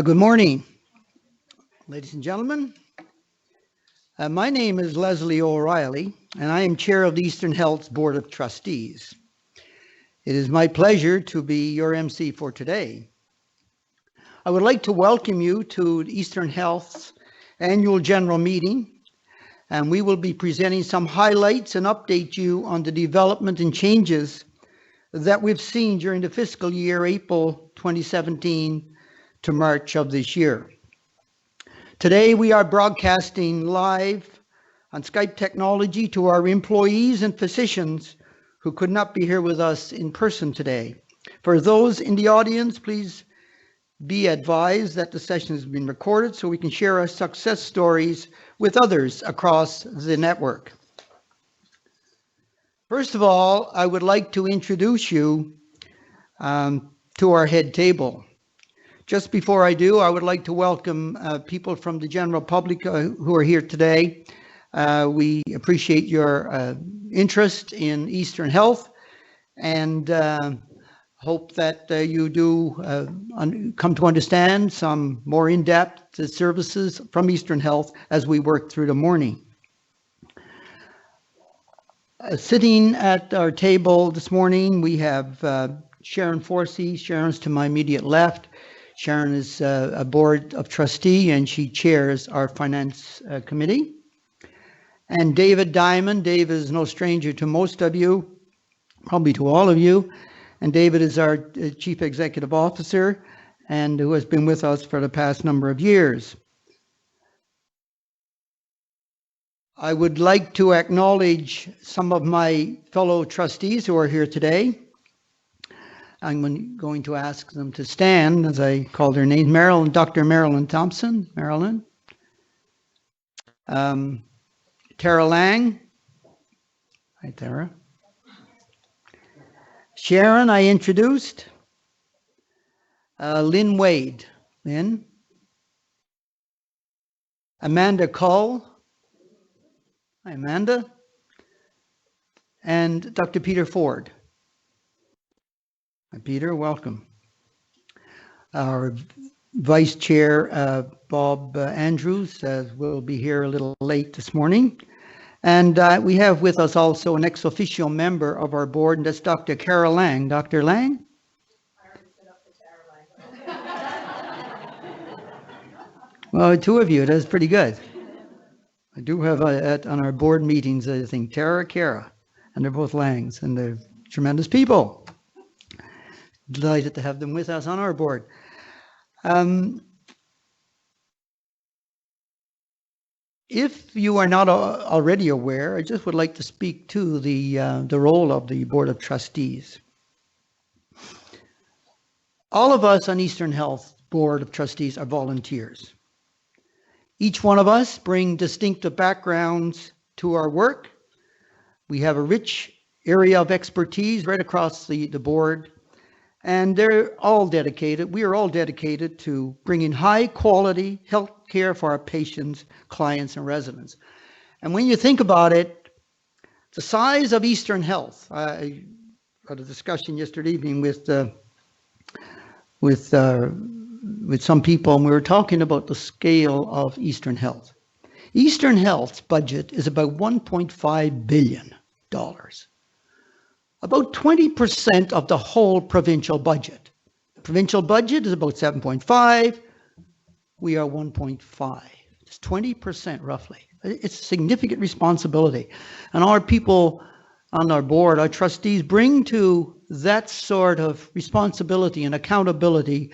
Good morning, ladies and gentlemen. My name is Leslie O'Reilly, and I am chair of the Eastern Health's Board of Trustees. It is my pleasure to be your MC for today. I would like to welcome you to Eastern Health's annual general meeting, and we will be presenting some highlights and update you on the development and changes that we've seen during the fiscal year April 2017 to March of this year. Today we are broadcasting live on Skype technology to our employees and physicians who could not be here with us in person today. For those in the audience, please be advised that the session has been recorded so we can share our success stories with others across the network. First of all, I would like to introduce you to our head table. Just before I do, I would like to welcome people from the general public who are here today. We appreciate your interest in Eastern Health and hope that you do come to understand some more in-depth services from Eastern Health as we work through the morning. Sitting at our table this morning, we have Sharon Forsey. Sharon's to my immediate left. Sharon is a board of trustee and she chairs our finance committee. And David Diamond. David is no stranger to most of you, probably to all of you. And David is our chief executive officer and who has been with us for the past number of years. I would like to acknowledge some of my fellow trustees who are here today. I'm going to ask them to stand as I call their names. Dr. Marilyn Thompson. Marilyn. Tara Lang. Hi, Tara. Sharon, I introduced. Lynn Wade. Lynn. Amanda Cull. Hi, Amanda. And Dr. Peter Ford. Hi, Peter, welcome. Our Vice Chair, Bob Andrews, will be here a little late this morning. And we have with us also an ex officio member of our board, and that's Dr. Carol Lang. Dr. Lang? I already set up for Tara Lang. Well, two of you, that's pretty good. I do have on our board meetings, I think, Tara, Kara, and they're both Langs, and they're tremendous people. Delighted to have them with us on our board. If you are not already aware, I just would like to speak to the role of the Board of Trustees. All of us on Eastern Health Board of Trustees are volunteers. Each one of us bring distinctive backgrounds to our work. We have a rich area of expertise right across the board. And they're all dedicated, we are all dedicated to bringing high quality health care for our patients, clients, and residents. And when you think about it, the size of Eastern Health, I had a discussion yesterday evening with some people, and we were talking about the scale of Eastern Health. Eastern Health's budget is about $1.5 billion. About 20% of the whole provincial budget. The provincial budget is about 7.5. We are 1.5. It's 20% roughly. It's a significant responsibility. And our people on our board, our trustees, bring to that sort of responsibility and accountability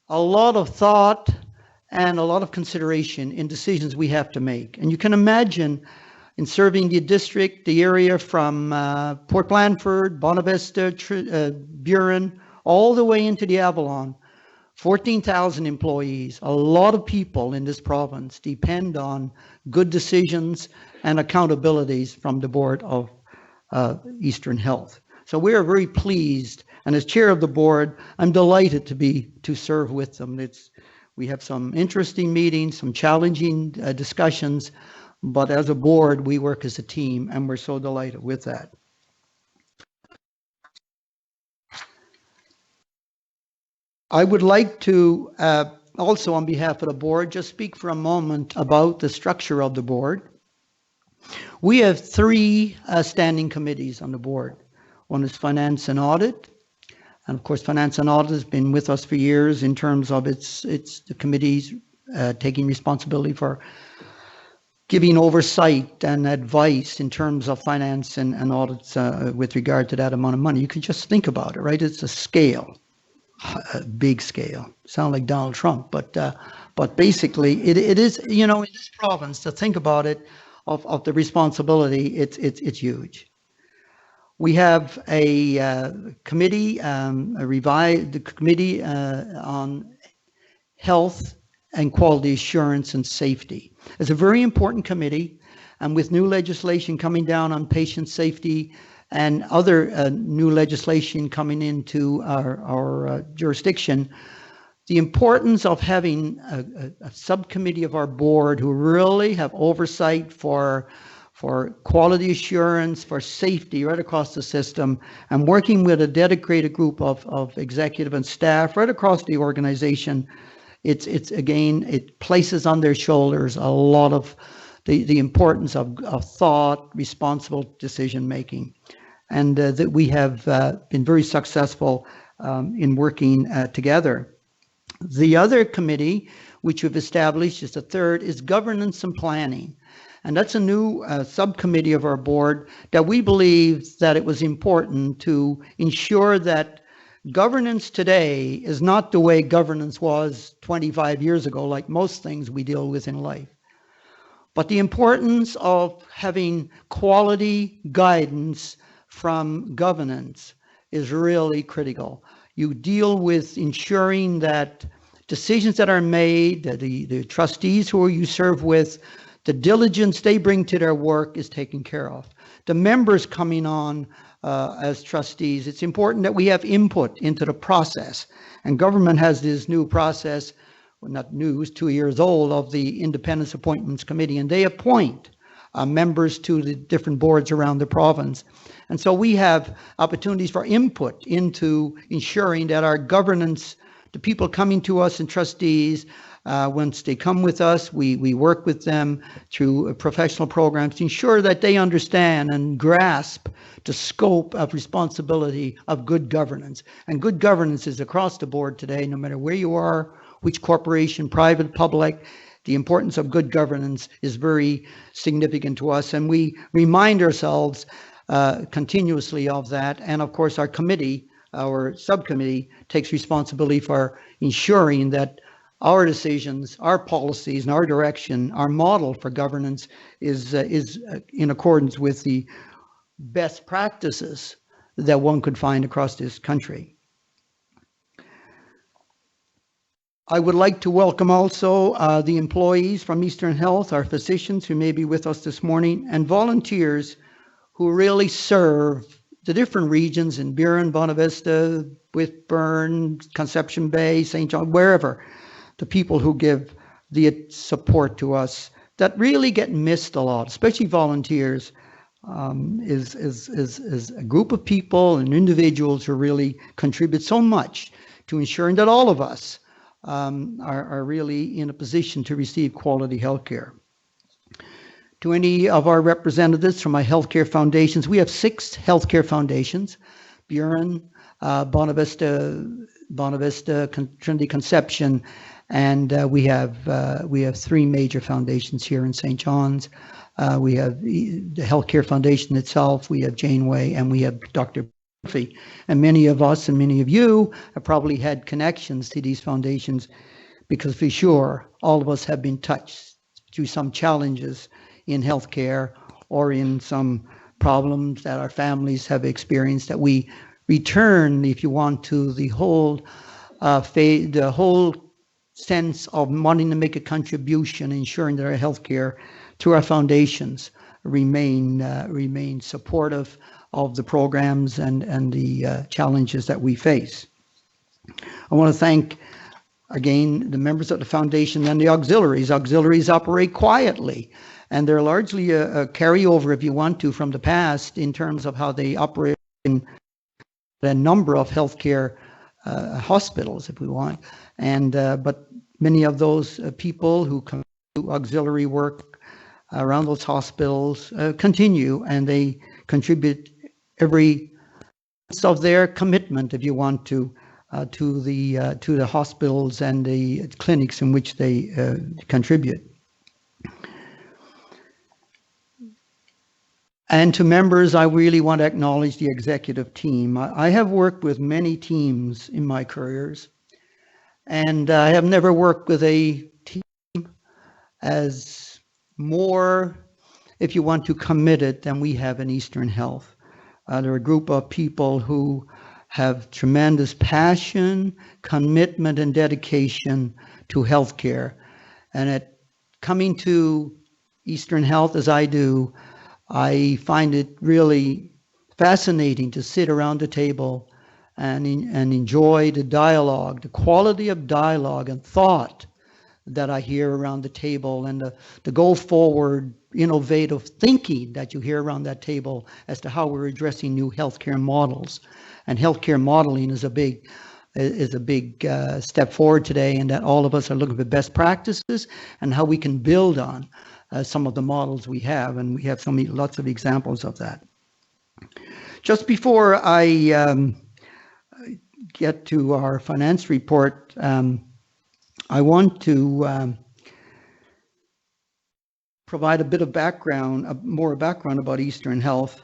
a lot of thought and a lot of consideration in decisions we have to make. And you can imagine in serving the district, the area from Port Blandford, Bonavista, Burin, all the way into the Avalon, 14,000 employees. A lot of people in this province depend on good decisions and accountabilities from the Board of Eastern Health. So we are very pleased, and as chair of the board, I'm delighted to serve with them. We have some interesting meetings, some challenging discussions, but as a board, we work as a team, and we're so delighted with that. I would like to also, on behalf of the board, just speak for a moment about the structure of the board. We have three standing committees on the board. One is Finance and Audit. And of course, Finance and Audit has been with us for years in terms of the committees taking responsibility for giving oversight and advice in terms of finance and audits with regard to that amount of money. You can just think about it, right? It's a scale, a big scale. Sound like Donald Trump, but basically it is, you know, in this province, to think about it, of the responsibility, it's huge. We have a committee, the committee on health and quality assurance and safety. It's a very important committee, and with new legislation coming down on patient safety and other new legislation coming into our jurisdiction, the importance of having a subcommittee of our board who really have oversight for quality assurance, for safety right across the system, and working with a dedicated group of executive and staff right across the organization. It's again, it places on their shoulders a lot of the importance of thought, responsible decision making, and that we have been very successful in working together. The other committee, which we've established, is the third, is governance and planning. And that's a new subcommittee of our board that we believe that it was important to ensure that governance today is not the way governance was 25 years ago, like most things we deal with in life. But the importance of having quality guidance from governance is really critical. You deal with ensuring that decisions that are made, that the trustees who you serve with, the diligence they bring to their work is taken care of. The members coming on as trustees, it's important that we have input into the process. And government has this new process, well, not new, it's 2 years old, of the Independence Appointments Committee, and they appoint members to the different boards around the province. And so we have opportunities for input into ensuring that our governance, the people coming to us and trustees, once they come with us, we work with them through professional programs to ensure that they understand and grasp the scope of responsibility of good governance. And good governance is across the board today, no matter where you are, which corporation, private, public. The importance of good governance is very significant to us, and we remind ourselves continuously of that. And of course, our committee, our subcommittee, takes responsibility for ensuring that our decisions, our policies, and our direction, our model for governance is in accordance with the best practices that one could find across this country. I would like to welcome also the employees from Eastern Health, our physicians who may be with us this morning, and volunteers who really serve the different regions in Burin, Bonavista, Whitburn, Conception Bay, St. John, wherever, the people who give the support to us that really get missed a lot, especially volunteers, is a group of people and individuals who really contribute so much to ensuring that all of us are really in a position to receive quality health care. To any of our representatives from our healthcare foundations, we have 6 healthcare foundations: Burin, Bonavista, Trinity Conception, and we have 3 major foundations here in St. John's. We have the Healthcare Foundation itself, we have Janeway, and we have Dr. Murphy. And many of us and many of you have probably had connections to these foundations, because for sure, all of us have been touched through some challenges in healthcare or in some problems that our families have experienced, that we return, if you want, to the whole sense of wanting to make a contribution, ensuring that our healthcare through our foundations remain supportive of the programs and the challenges that we face. I want to thank again the members of the foundation and the auxiliaries. Auxiliaries operate quietly And they're largely a carryover, if you want to, from the past in terms of how they operate in a number of healthcare hospitals, if we want. And but many of those people who come to auxiliary work around those hospitals continue, and they contribute every of their commitment, if you want to the hospitals and the clinics in which they contribute. And to members, I really want to acknowledge the executive team. I have worked with many teams in my careers, and I have never worked with a team as more, if you want to, committed than we have in Eastern Health. They're a group of people who have tremendous passion, commitment, and dedication to healthcare. And at coming to Eastern Health as I do, I find it really fascinating to sit around the table and enjoy the dialogue, the quality of dialogue and thought that I hear around the table, and the go forward, innovative thinking that you hear around that table as to how we're addressing new healthcare models. And healthcare modeling is a big step forward today, and that all of us are looking for best practices and how we can build on some of the models we have, and we have lots of examples of that. Just before I get to our finance report, I want to provide a bit of background, more background about Eastern Health.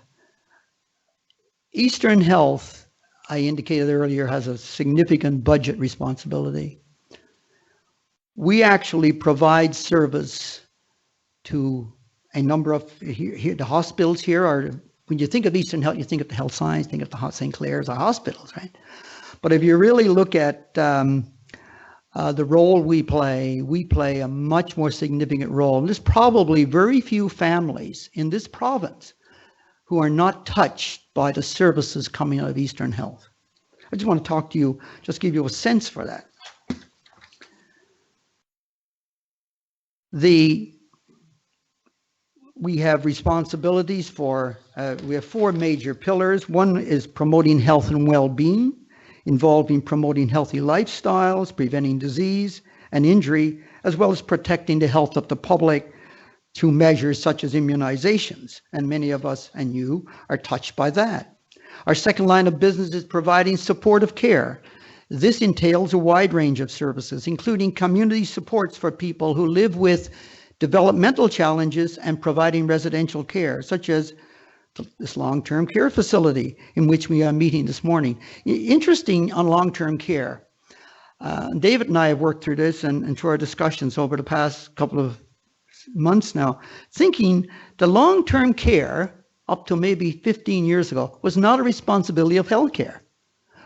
Eastern Health, I indicated earlier, has a significant budget responsibility. We actually provide service to a number of, the hospitals here are, when you think of Eastern Health, you think of the health science, think of the St. Clair's, the hospitals, right? But if you really look at the role we play a much more significant role. And there's probably very few families in this province who are not touched by the services coming out of Eastern Health. I just want to talk to you, just give you a sense for that. We have responsibilities for, we have 4 major pillars. One is promoting health and well-being, involving promoting healthy lifestyles, preventing disease and injury, as well as protecting the health of the public through measures such as immunizations. And many of us, and you, are touched by that. Our second line of business is providing supportive care. This entails a wide range of services, including community supports for people who live with developmental challenges and providing residential care, such as this long-term care facility in which we are meeting this morning. Interesting on long-term care. David and I have worked through this and through our discussions over the past couple of months now, thinking the long-term care up to maybe 15 years ago was not a responsibility of healthcare.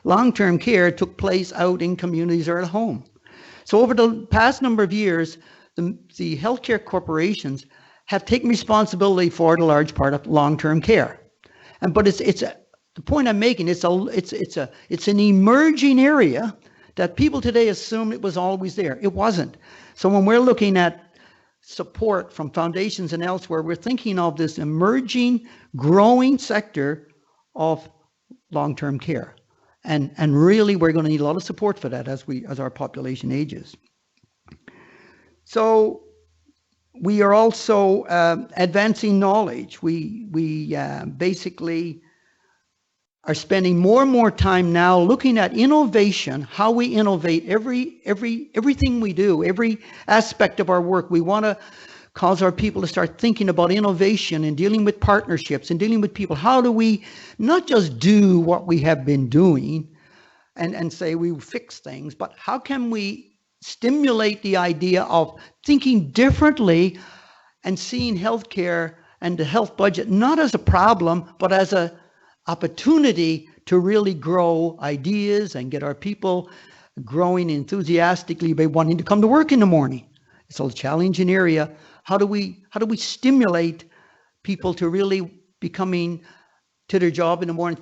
Long-term care took place out in communities or at home. So over the past number of years, the healthcare corporations have taken responsibility for the large part of long-term care. But the point I'm making, it's an emerging area that people today assume it was always there. It wasn't. So when we're looking at support from foundations and elsewhere, we're thinking of this emerging, growing sector of long-term care. And really, we're going to need a lot of support for that as our population ages. So we are also advancing knowledge. We basically are spending more and more time now looking at innovation, how we innovate everything we do, every aspect of our work. We want to cause our people to start thinking about innovation and dealing with partnerships and dealing with people. How do we not just do what we have been doing and say we fix things, but how can we stimulate the idea of thinking differently and seeing healthcare and the health budget not as a problem, but as an opportunity to really grow ideas and get our people growing enthusiastically by wanting to come to work in the morning. It's a challenging area. How do we stimulate people to really be coming to their job in the morning,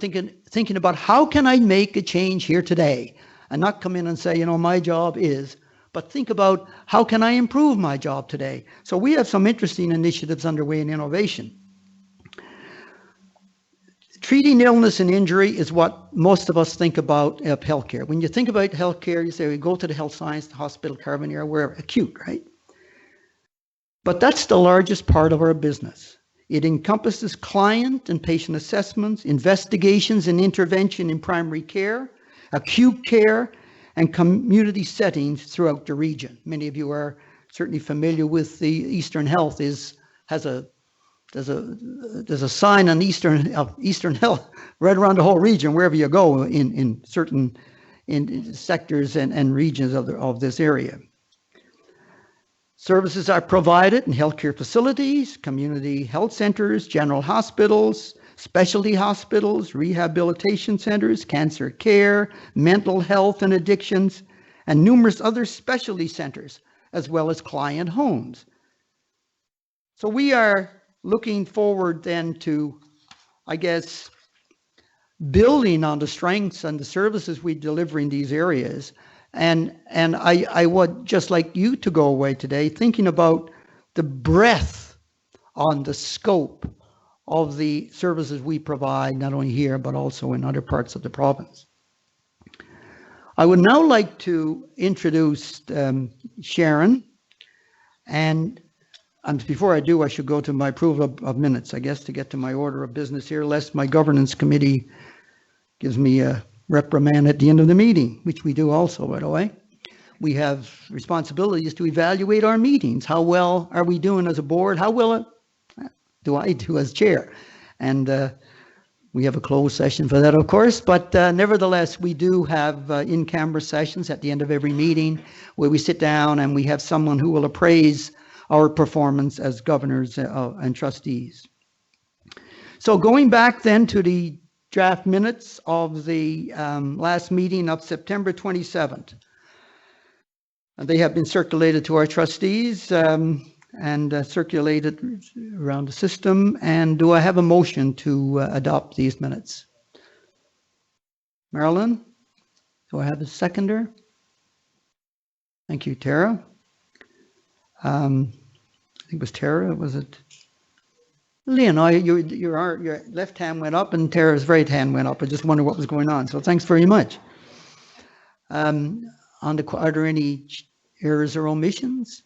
thinking about how can I make a change here today, and not come in and say, my job is, but think about how can I improve my job today? So we have some interesting initiatives underway in innovation. Treating illness and injury is what most of us think about healthcare. When you think about healthcare, you say we go to the health science, the hospital, carbon air, wherever, acute, right? But that's the largest part of our business. It encompasses client and patient assessments, investigations and intervention in primary care, acute care, and community settings throughout the region. Many of you are certainly familiar with the Eastern Health. There's a sign on Eastern Health right around the whole region, wherever you go in certain sectors and regions of this area. Services are provided in healthcare facilities, community health centers, general hospitals, specialty hospitals, rehabilitation centers, cancer care, mental health and addictions, and numerous other specialty centers, as well as client homes. So we are looking forward then to, I guess, building on the strengths and the services we deliver in these areas. And I would just like you to go away today thinking about the breadth on the scope of the services we provide, not only here, but also in other parts of the province. I would now like to introduce Sharon. And before I do, I should go to my approval of minutes, I guess, to get to my order of business here, lest my governance committee gives me a reprimand at the end of the meeting, which we do also, by the way. We have responsibilities to evaluate our meetings. How well are we doing as a board? How well do I do as chair? And we have a closed session for that, of course, but nevertheless, we do have in-camera sessions at the end of every meeting where we sit down and we have someone who will appraise our performance as governors and trustees. So going back then to the draft minutes of the last meeting of September 27th. They have been circulated to our trustees and circulated around the system. And do I have a motion to adopt these minutes? Marilyn, do I have a seconder? Thank you, Tara. I think it was Tara, was it? Leon, your left hand went up and Tara's right hand went up. I just wonder what was going on. So thanks very much. Are there any errors or omissions?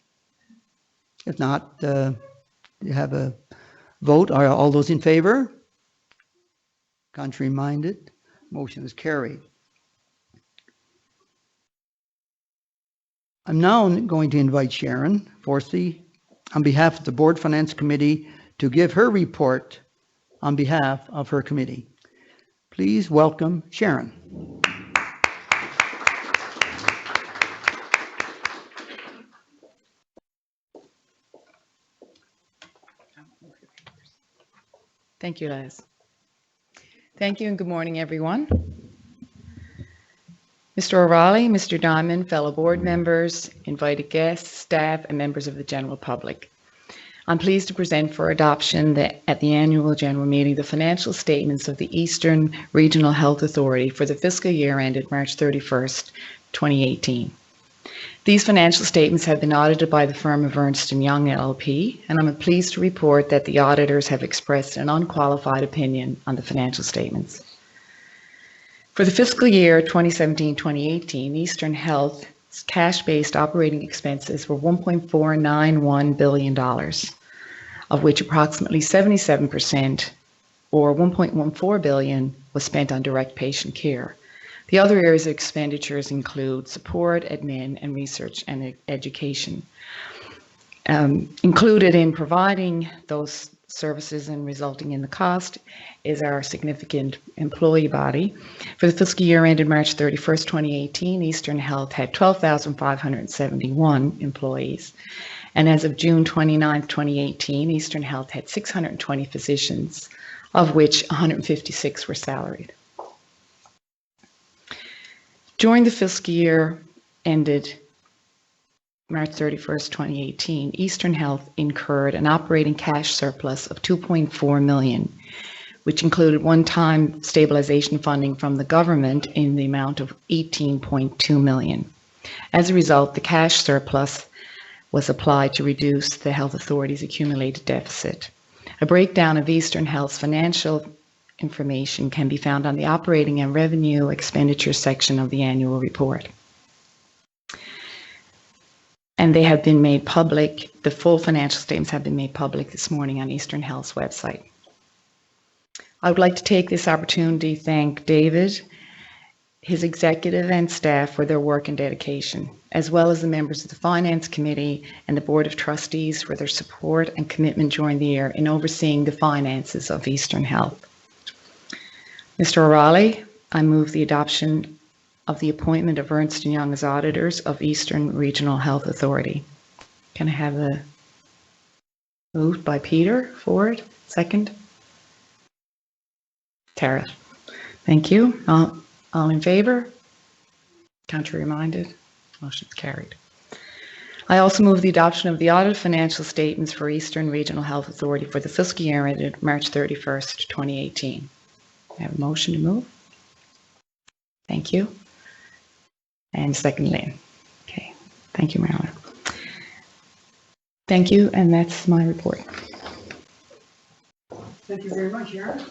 If not, you have a vote. Are all those in favor? Contrary minded? Motion is carried. I'm now going to invite Sharon Forsey on behalf of the Board Finance Committee to give her report on behalf of her committee. Please welcome Sharon. Thank you, Les. Thank you and good morning, everyone. Mr. O'Reilly, Mr. Diamond, fellow board members, invited guests, staff, and members of the general public. I'm pleased to present for adoption at the annual general meeting the financial statements of the Eastern Regional Health Authority for the fiscal year ended March 31st, 2018. These financial statements have been audited by the firm of Ernst & Young LLP, and I'm pleased to report that the auditors have expressed an unqualified opinion on the financial statements. For the fiscal year 2017-2018, Eastern Health's cash-based operating expenses were $1.491 billion, of which approximately 77%, or $1.14 billion, was spent on direct patient care. The other areas of expenditures include support, admin, and research and education. Included in providing those services and resulting in the cost is our significant employee body. For the fiscal year ended March 31st, 2018, Eastern Health had 12,571 employees. And as of June 29th, 2018, Eastern Health had 620 physicians, of which 156 were salaried. During the fiscal year ended March 31st, 2018, Eastern Health incurred an operating cash surplus of $2.4 million, which included one-time stabilization funding from the government in the amount of $18.2 million. As a result, the cash surplus was applied to reduce the Health Authority's accumulated deficit. A breakdown of Eastern Health's financial information can be found on the operating and revenue expenditure section of the annual report. And they have been made public. The full financial statements have been made public this morning on Eastern Health's website. I would like to take this opportunity to thank David, his executive and staff for their work and dedication, as well as the members of the Finance Committee and the Board of Trustees for their support and commitment during the year in overseeing the finances of Eastern Health. Mr. O'Reilly, I move the adoption of the appointment of Ernst & Young as auditors of Eastern Regional Health Authority. Can I have a moved by Peter Ford? Second? Tara. Thank you. All in favor? Contrary minded? Motion's carried. I also move the adoption of the audited financial statements for Eastern Regional Health Authority for the fiscal year ended March 31st, 2018. I have a motion to move. Thank you. And second, Lynn. Okay. Thank you, Marilyn. Thank you, and that's my report. Thank you very much, Sharon.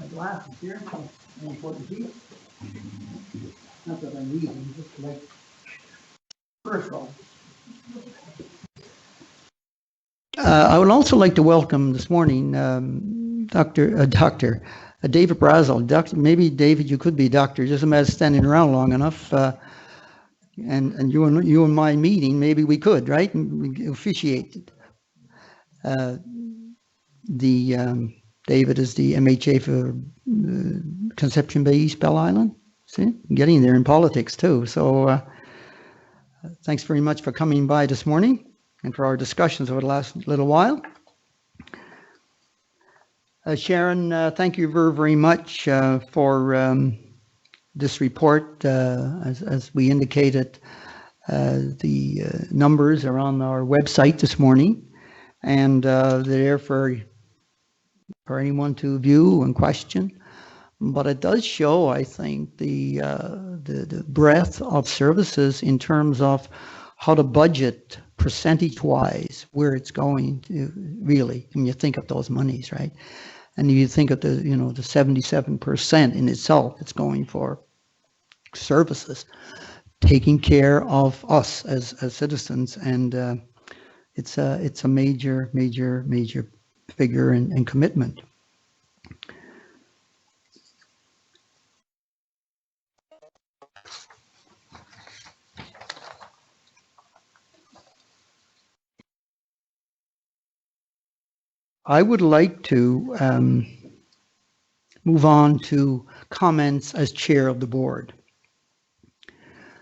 My glasses here. Not that I need them, just like first of all. I would also like to welcome this morning Dr. David Brazel. Maybe David, you could be doctor, just a matter of standing around long enough. And you and my meeting, maybe we could, right? We officiate. David is the MHA for Conception Bay, East Bell Island. See, getting there in politics too. So thanks very much for coming by this morning and for our discussions over the last little while. Sharon, thank you very, very much for this report. As we indicated, the numbers are on our website this morning, and they're there for anyone to view and question. But it does show, I think, the breadth of services in terms of how to budget percentage-wise where it's going to really, when you think of those monies, right? And you think of the 77% in itself, it's going for services, taking care of us as citizens, and it's a major figure and commitment. I would like to move on to comments as chair of the board.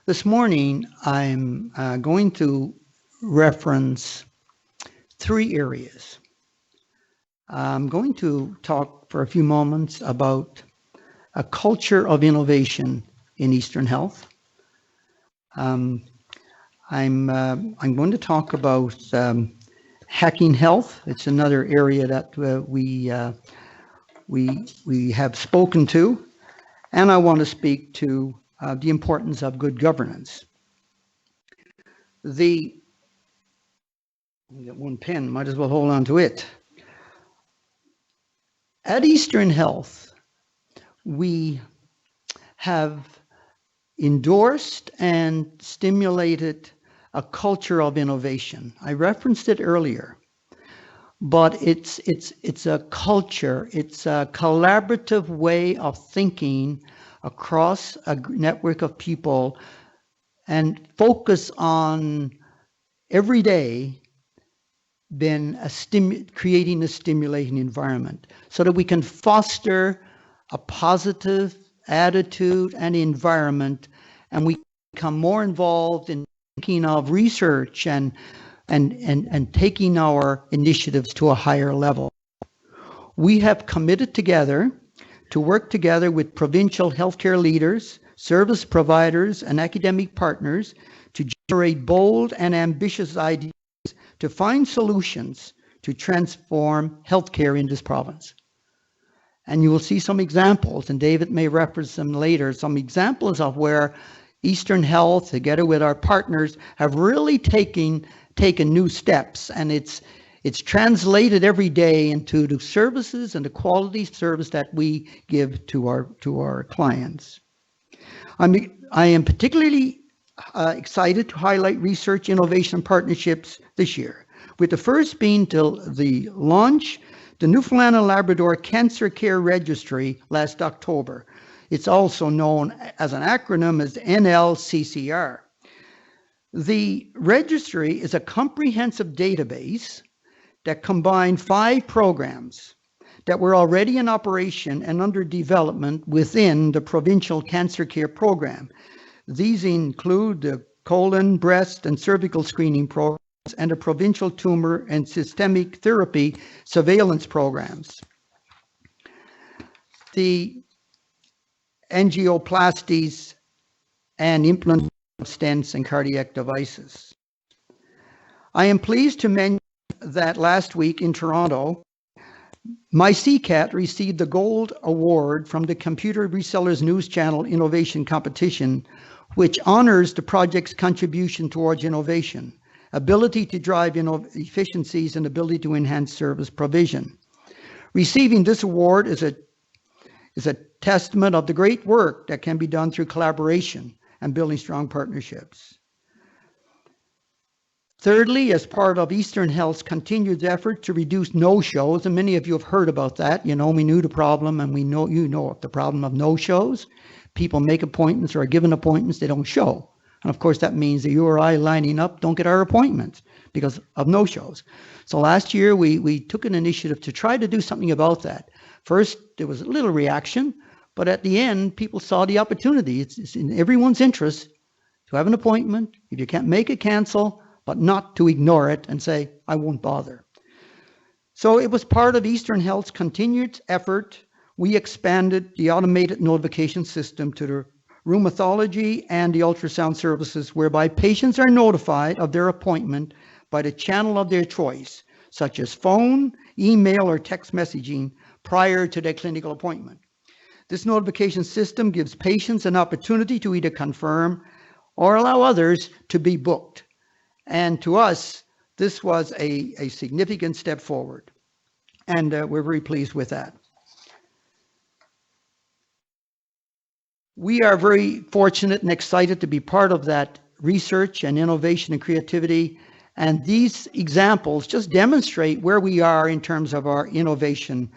This morning, I'm going to reference three areas. I'm going to talk for a few moments about a culture of innovation in Eastern Health. I'm going to talk about hacking health. It's another area that we have spoken to, and I want to speak to the importance of good governance. I got one pen, might as well hold on to it. At Eastern Health, we have endorsed and stimulated a culture of innovation. I referenced it earlier, but it's a culture, it's a collaborative way of thinking across a network of people and focus on every day been creating a stimulating environment so that we can foster a positive attitude and environment, and we become more involved in thinking of research and taking our initiatives to a higher level. We have committed together to work together with provincial healthcare leaders, service providers, and academic partners to generate bold and ambitious ideas to find solutions to transform healthcare in this province. And you will see some examples, and David may reference them later, some examples of where Eastern Health, together with our partners, have really taken new steps, and it's translated every day into the services and the quality service that we give to our clients. I am particularly excited to highlight research, innovation, and partnerships this year, with the first being the launch the Newfoundland and Labrador Cancer Care Registry last October. It's also known as an acronym as NLCCR. The registry is a comprehensive database that combined 5 programs that were already in operation and under development within the provincial cancer care program. These include the colon, breast, and cervical screening programs and the provincial tumor and systemic therapy surveillance programs. The angioplasties and implant stents and cardiac devices. I am pleased to mention that last week in Toronto, my CCAT received the Gold Award from the Computer Resellers News Channel Innovation Competition, which honors the project's contribution towards innovation, ability to drive efficiencies, and ability to enhance service provision. Receiving this award is a testament of the great work that can be done through collaboration and building strong partnerships. Thirdly, as part of Eastern Health's continued effort to reduce no-shows, and many of you have heard about that, we knew the problem, and we know the problem of no-shows. People make appointments or are given appointments, they don't show. And of course, that means that you or I lining up don't get our appointments because of no-shows. So last year, we took an initiative to try to do something about that. First, there was a little reaction, but at the end, people saw the opportunity. It's in everyone's interest to have an appointment. If you can't make it, cancel, but not to ignore it and say, I won't bother. So it was part of Eastern Health's continued effort. We expanded the automated notification system to the rheumatology and the ultrasound services, whereby patients are notified of their appointment by the channel of their choice, such as phone, email, or text messaging prior to their clinical appointment. This notification system gives patients an opportunity to either confirm or allow others to be booked. And to us, this was a significant step forward. And we're very pleased with that. We are very fortunate and excited to be part of that research and innovation and creativity. And these examples just demonstrate where we are in terms of our innovation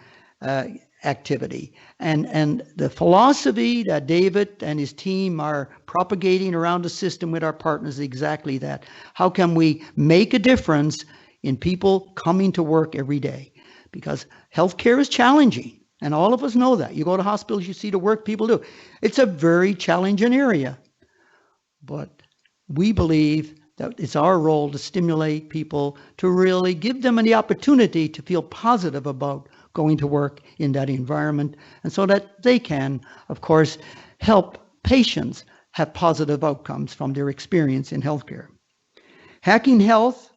activity. And the philosophy that David and his team are propagating around the system with our partners is exactly that. How can we make a difference in people coming to work every day? Because healthcare is challenging. And all of us know that. You go to hospitals, you see the work people do. It's a very challenging area. But we believe that it's our role to stimulate people, to really give them the opportunity to feel positive about going to work in that environment, and so that they can, of course, help patients have positive outcomes from their experience in healthcare. Hacking Health.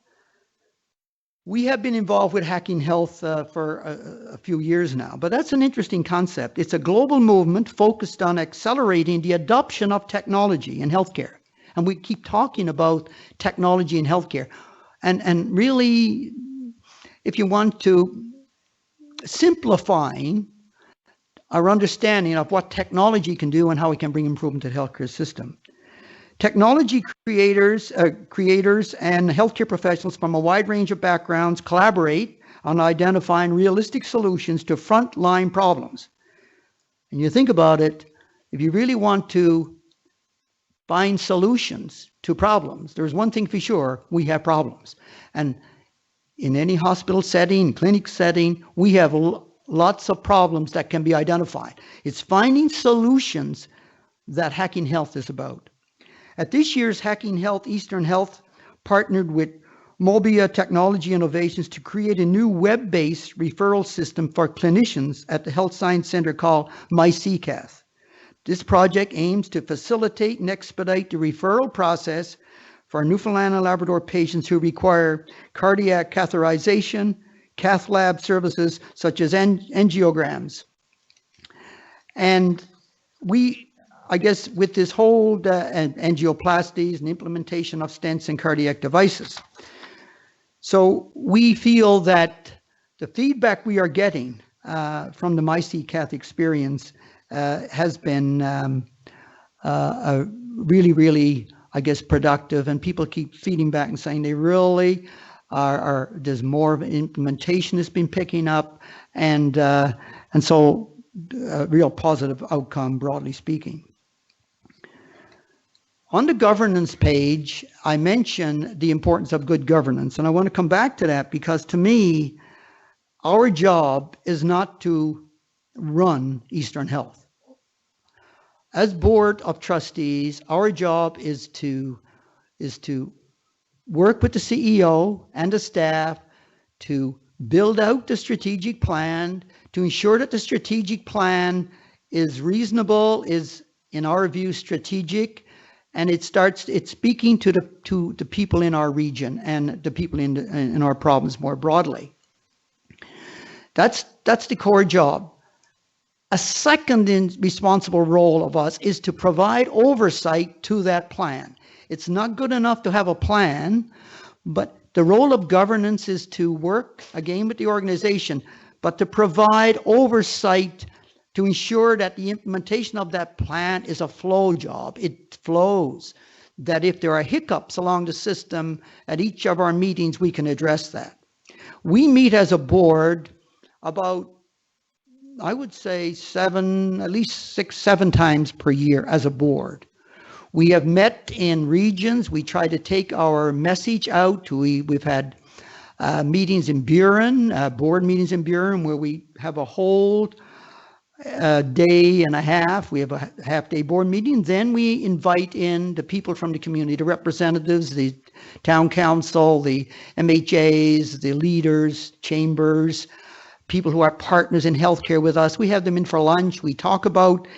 We have been involved with Hacking Health for a few years now, but that's an interesting concept. It's a global movement focused on accelerating the adoption of technology in healthcare. And we keep talking about technology in healthcare. And really, if you want to, simplifying our understanding of what technology can do and how it can bring improvement to the healthcare system. Technology creators and healthcare professionals from a wide range of backgrounds collaborate on identifying realistic solutions to frontline problems. And you think about it, if you really want to find solutions to problems, there's one thing for sure, we have problems. And in any hospital setting, clinic setting, we have lots of problems that can be identified. It's finding solutions that Hacking Health is about. At this year's Hacking Health, Eastern Health partnered with Mobia Technology Innovations to create a new web-based referral system for clinicians at the Health Science Center called MyCCAth. This project aims to facilitate and expedite the referral process for Newfoundland and Labrador patients who require cardiac catheterization, cath lab services such as angiograms, And I guess with this whole angioplasties and implementation of stents and cardiac devices. So we feel that the feedback we are getting from the MyCCath experience has been really, really, I guess, productive, and people keep feeding back and saying they really there's more of an implementation has been picking up, and so a real positive outcome, broadly speaking. On the governance page, I mentioned the importance of good governance, and I want to come back to that because to me, our job is not to run Eastern Health. As Board of Trustees, our job is to work with the CEO and the staff to build out the strategic plan, to ensure that the strategic plan is reasonable, is in our view strategic, and it's speaking to the people in our region and the people in our province more broadly. That's the core job. A second responsible role of us is to provide oversight to that plan. It's not good enough to have a plan, but the role of governance is to work again with the organization, but to provide oversight to ensure that the implementation of that plan is a flow job. It flows. That if there are hiccups along the system at each of our meetings, we can address that. We meet as a board about, I would say, at least 6-7 times per year as a board. We have met in regions. We try to take our message out. We've had meetings in Buren, board meetings in Buren, where we have a whole day and a half. We have a half-day board meeting. Then we invite in the people from the community, the representatives, the town council, the MHAs, the leaders, chambers, people who are partners in healthcare with us. We have them in for lunch. We talk about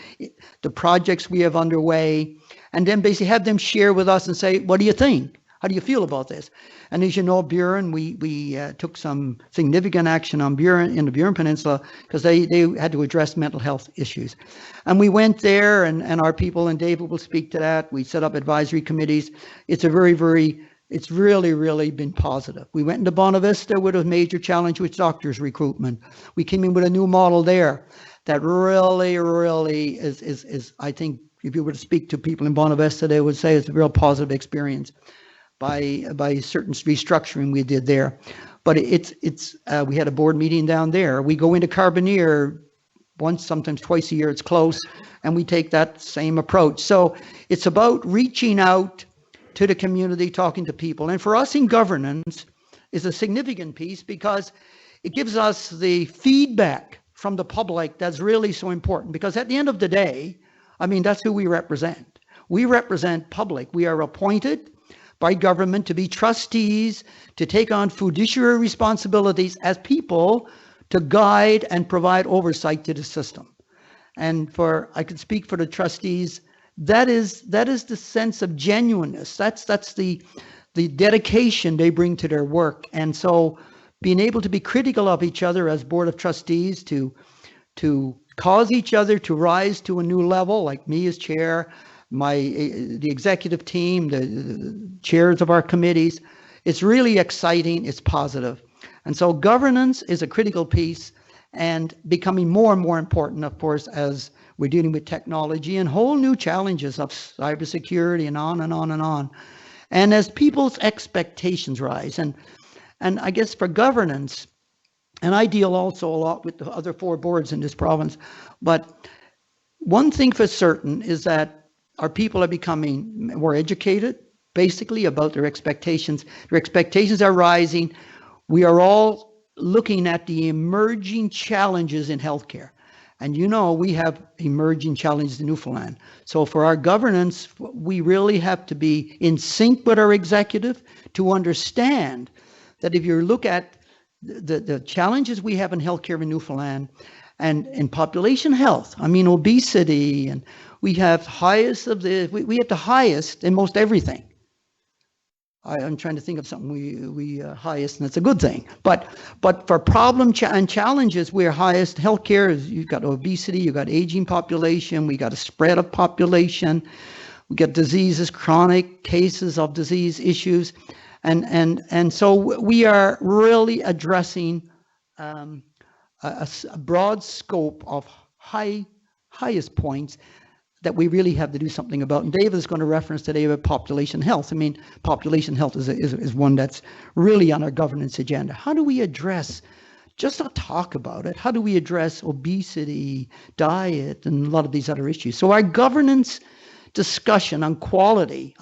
the projects we have underway, and then basically have them share with us and say, what do you think? How do you feel about this? And as you know, Buren, we took some significant action on Buren, in the Buren Peninsula, because they had to address mental health issues. And we went there, and our people, and David will speak to that. We set up advisory committees. It's a it's really, really been positive. We went into Bonavista with a major challenge with doctors recruitment. We came in with a new model there that really is, I think, if you were to speak to people in Bonavista, they would say it's a real positive experience by certain restructuring we did there. But we had a board meeting down there. We go into Carbonear once, sometimes twice a year. It's close, and we take that same approach. So it's about reaching out to the community, talking to people. And for us in governance is a significant piece because it gives us the feedback from the public that's really so important. Because at the end of the day, I mean, that's who we represent. We represent public. We are appointed by government to be trustees, to take on fiduciary responsibilities as people, to guide and provide oversight to the system. And I could speak for the trustees, that is the sense of genuineness. That's the dedication they bring to their work. And so being able to be critical of each other as Board of Trustees, to cause each other to rise to a new level, like me as chair, the executive team, the chairs of our committees. It's really exciting. It's positive. And so governance is a critical piece and becoming more and more important, of course, as we're dealing with technology and whole new challenges of cybersecurity and on and on and on. And as people's expectations rise, and I guess for governance, and I deal also a lot with the other 4 boards in this province, but one thing for certain is that our people are becoming more educated, basically, about their expectations. Their expectations are rising. We are all looking at the emerging challenges in healthcare. And you know, we have emerging challenges in Newfoundland. So for our governance, we really have to be in sync with our executive to understand that if you look at the challenges we have in healthcare in Newfoundland and in population health, I mean, obesity, and we have we have the highest in most everything. I'm trying to think of something we highest, and it's a good thing. But for problem and challenges, we're highest. Healthcare is, you've got obesity, you've got aging population, we got a spread of population, we get diseases, chronic cases of disease issues, and so we are really addressing a broad scope of highest points that we really have to do something about. And David is going to reference today about population health. I mean, population health is one that's really on our governance agenda. How do we address, just not talk about it, how do we address obesity, diet, and a lot of these other issues? So our governance discussion on quality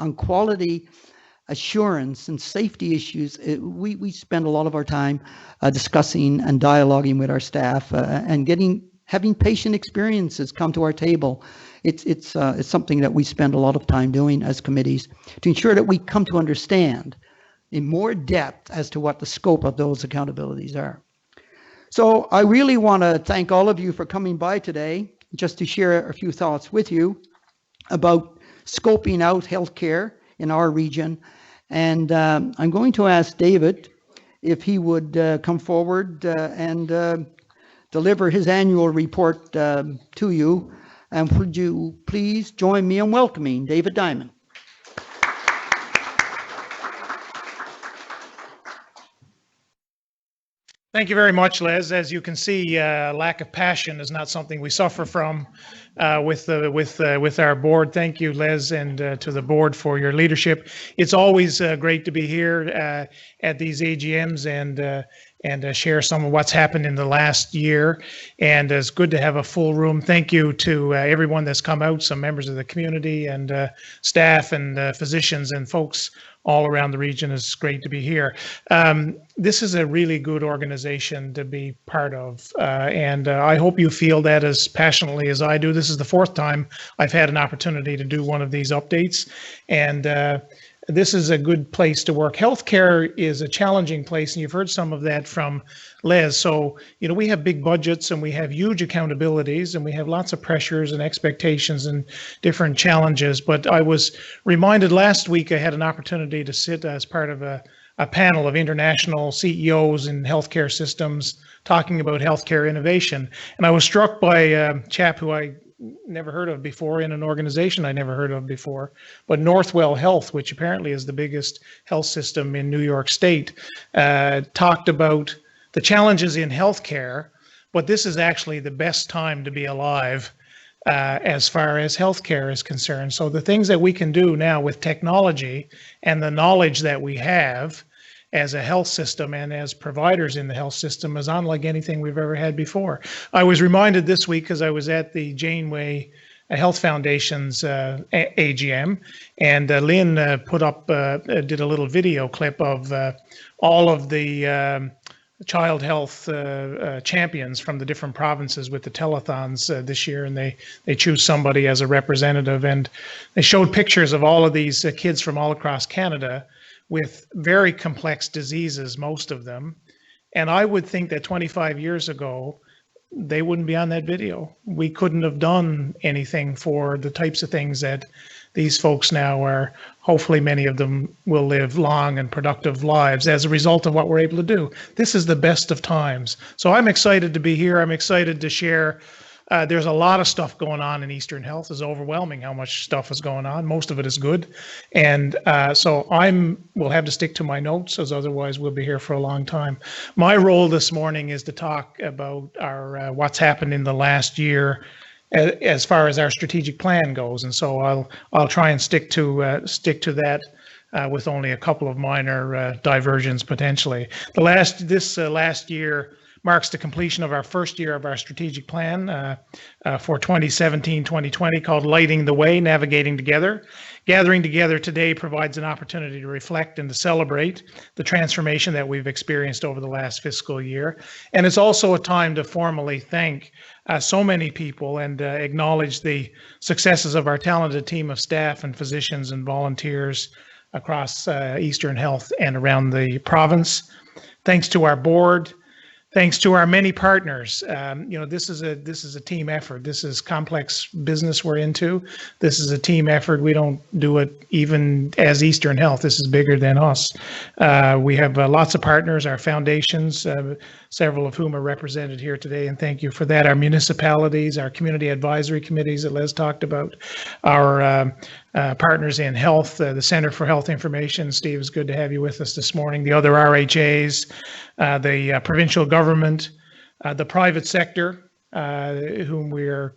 assurance and safety issues, we spend a lot of our time discussing and dialoguing with our staff and having patient experiences come to our table. It's something that we spend a lot of time doing as committees to ensure that we come to understand in more depth as to what the scope of those accountabilities are. So I really want to thank all of you for coming by today, just to share a few thoughts with you about scoping out healthcare in our region. And I'm going to ask David if he would come forward and deliver his annual report to you. And would you please join me in welcoming David Diamond. Thank you very much, Les. As you can see, lack of passion is not something we suffer from with our board. Thank you, Les, and to the board for your leadership. It's always great to be here at these AGMs and share some of what's happened in the last year. And it's good to have a full room. Thank you to everyone that's come out, some members of the community and staff and physicians and folks all around the region. It's great to be here. This is a really good organization to be part of, and I hope you feel that as passionately as I do. This is the fourth time I've had an opportunity to do one of these updates, and this is a good place to work. Healthcare is a challenging place, and you've heard some of that from Les. So, you know, we have big budgets and we have huge accountabilities and we have lots of pressures and expectations and different challenges. But I was reminded last week I had an opportunity to sit as part of a panel of international CEOs in healthcare systems talking about healthcare innovation. And I was struck by a chap who I never heard of before in an organization I never heard of before, but Northwell Health, which apparently is the biggest health system in New York State, talked about the challenges in healthcare, but this is actually the best time to be alive as far as healthcare is concerned. So the things that we can do now with technology and the knowledge that we have as a health system and as providers in the health system is unlike anything we've ever had before. I was reminded this week because I was at the Janeway Health Foundation's AGM, and Lynn put up, did a little video clip of all of the child health champions from the different provinces with the telethons this year, and they choose somebody as a representative, and they showed pictures of all of these kids from all across Canada with very complex diseases, most of them. And I would think that 25 years ago, they wouldn't be on that video. We couldn't have done anything for the types of things that these folks now are. Hopefully many of them will live long and productive lives as a result of what we're able to do. This is the best of times. So I'm excited to be here. I'm excited to share. There's a lot of stuff going on in Eastern Health. It's overwhelming how much stuff is going on. Most of it is good. And so we'll have to stick to my notes, as otherwise we'll be here for a long time. My role this morning is to talk about our what's happened in the last year as far as our strategic plan goes. And so I'll try and stick to that with only a couple of minor diversions potentially. This last year marks the completion of our first year of our strategic plan for 2017-2020, called Lighting the Way, Navigating Together. Gathering together today provides an opportunity to reflect and to celebrate the transformation that we've experienced over the last fiscal year. And it's also a time to formally thank so many people and acknowledge the successes of our talented team of staff and physicians and volunteers across Eastern Health and around the province. Thanks to our board, Thanks to our many partners. This is a team effort. This is complex business we're into. This is a team effort. We don't do it even as Eastern Health. This is bigger than us. We have lots of partners, our foundations, several of whom are represented here today, and thank you for that. Our municipalities, our community advisory committees that Les talked about, our partners in health, the Center for Health Information. Steve, it's good to have you with us this morning. The other RHAs, the provincial government, the private sector, whom we're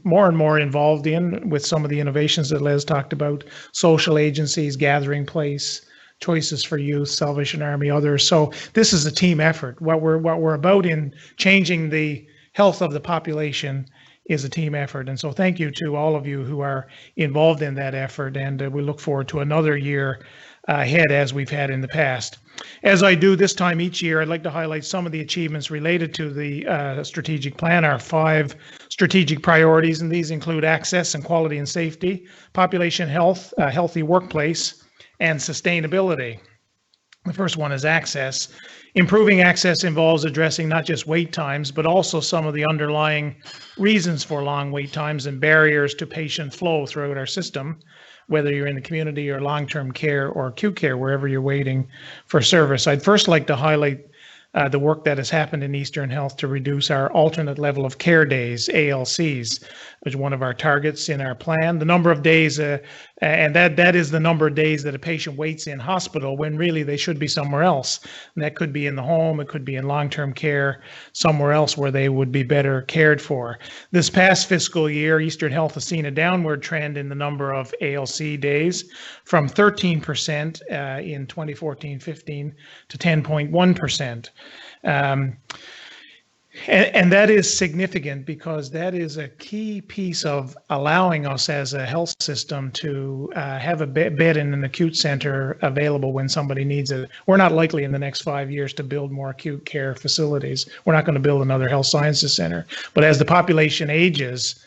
more and more involved in with some of the innovations that Les talked about, social agencies, Gathering Place, Choices for Youth, Salvation Army, others. So this is a team effort. What we're about in changing the health of the population is a team effort. And so thank you to all of you who are involved in that effort. And we look forward to another year ahead as we've had in the past. As I do this time each year, I'd like to highlight some of the achievements related to the strategic plan, our 5 strategic priorities, and these include access and quality and safety, population health, a healthy workplace, and sustainability. The first one is access. Improving access involves addressing not just wait times, but also some of the underlying reasons for long wait times and barriers to patient flow throughout our system, whether you're in the community or long-term care or acute care, wherever you're waiting for service. I'd first like to highlight the work that has happened in Eastern Health to reduce our alternate level of care days, ALCs, which is one of our targets in our plan. The number of days, and that is the number of days that a patient waits in hospital when really they should be somewhere else. And that could be in the home, it could be in long-term care, somewhere else where they would be better cared for. This past fiscal year, Eastern Health has seen a downward trend in the number of ALC days from 13% in 2014-15 to 10.1%. And that is significant because that is a key piece of allowing us as a health system to have a bed in an acute center available when somebody needs it. We're not likely in the next 5 years to build more acute care facilities. We're not going to build another health sciences center. But as the population ages,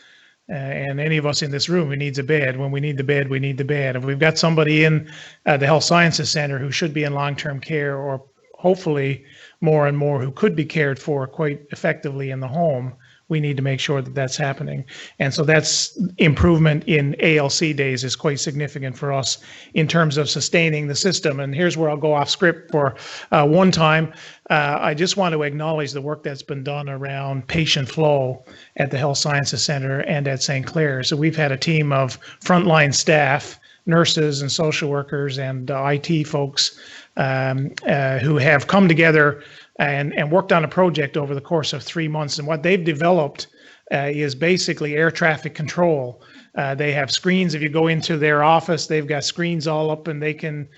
and any of us in this room who needs a bed, when we need the bed, we need the bed. If we've got somebody in the health sciences center who should be in long-term care, or hopefully more and more who could be cared for quite effectively in the home, we need to make sure that that's happening. And so that's improvement in ALC days is quite significant for us in terms of sustaining the system. And here's where I'll go off script for one time. I just want to acknowledge the work that's been done around patient flow at the Health Sciences Center and at St. Clair. So we've had a team of frontline staff, nurses and social workers and IT folks who have come together and worked on a project over the course of 3 months. And what they've developed is basically air traffic control. They have screens. If you go into their office, they've got screens all up, and they can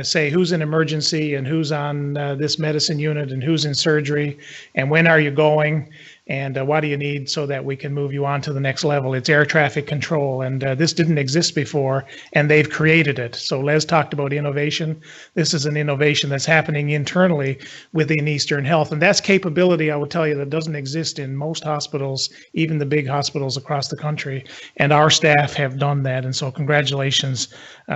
say who's in emergency and who's on this medicine unit and who's in surgery and when are you going and what do you need so that we can move you on to the next level. It's air traffic control, and this didn't exist before, and they've created it. So Les talked about innovation. This is an innovation that's happening internally within Eastern Health, and that's capability, I would tell you, that doesn't exist in most hospitals, even the big hospitals across the country, and our staff have done that, and so congratulations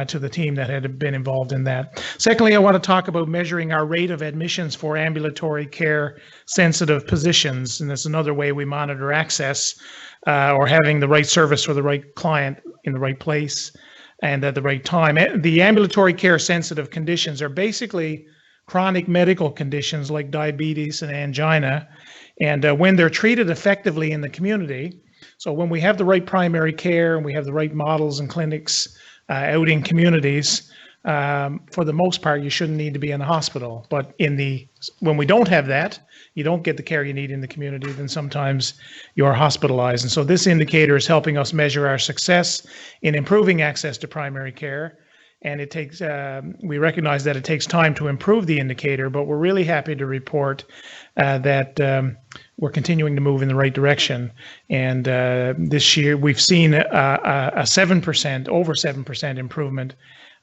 to the team that had been involved in that. Secondly, I want to talk about measuring our rate of admissions for ambulatory care sensitive positions, and that's another way we monitor access or having the right service for the right client in the right place and at the right time. The ambulatory care sensitive conditions are basically chronic medical conditions like diabetes and angina, and when they're treated effectively in the community, so when we have the right primary care and we have the right models and clinics out in communities, for the most part, you shouldn't need to be in the hospital. But when we don't have that, you don't get the care you need in the community, then sometimes you're hospitalized. And so this indicator is helping us measure our success in improving access to primary care. And it takes, we recognize that it takes time to improve the indicator, but we're really happy to report that we're continuing to move in the right direction. And this year we've seen a 7%, over 7% improvement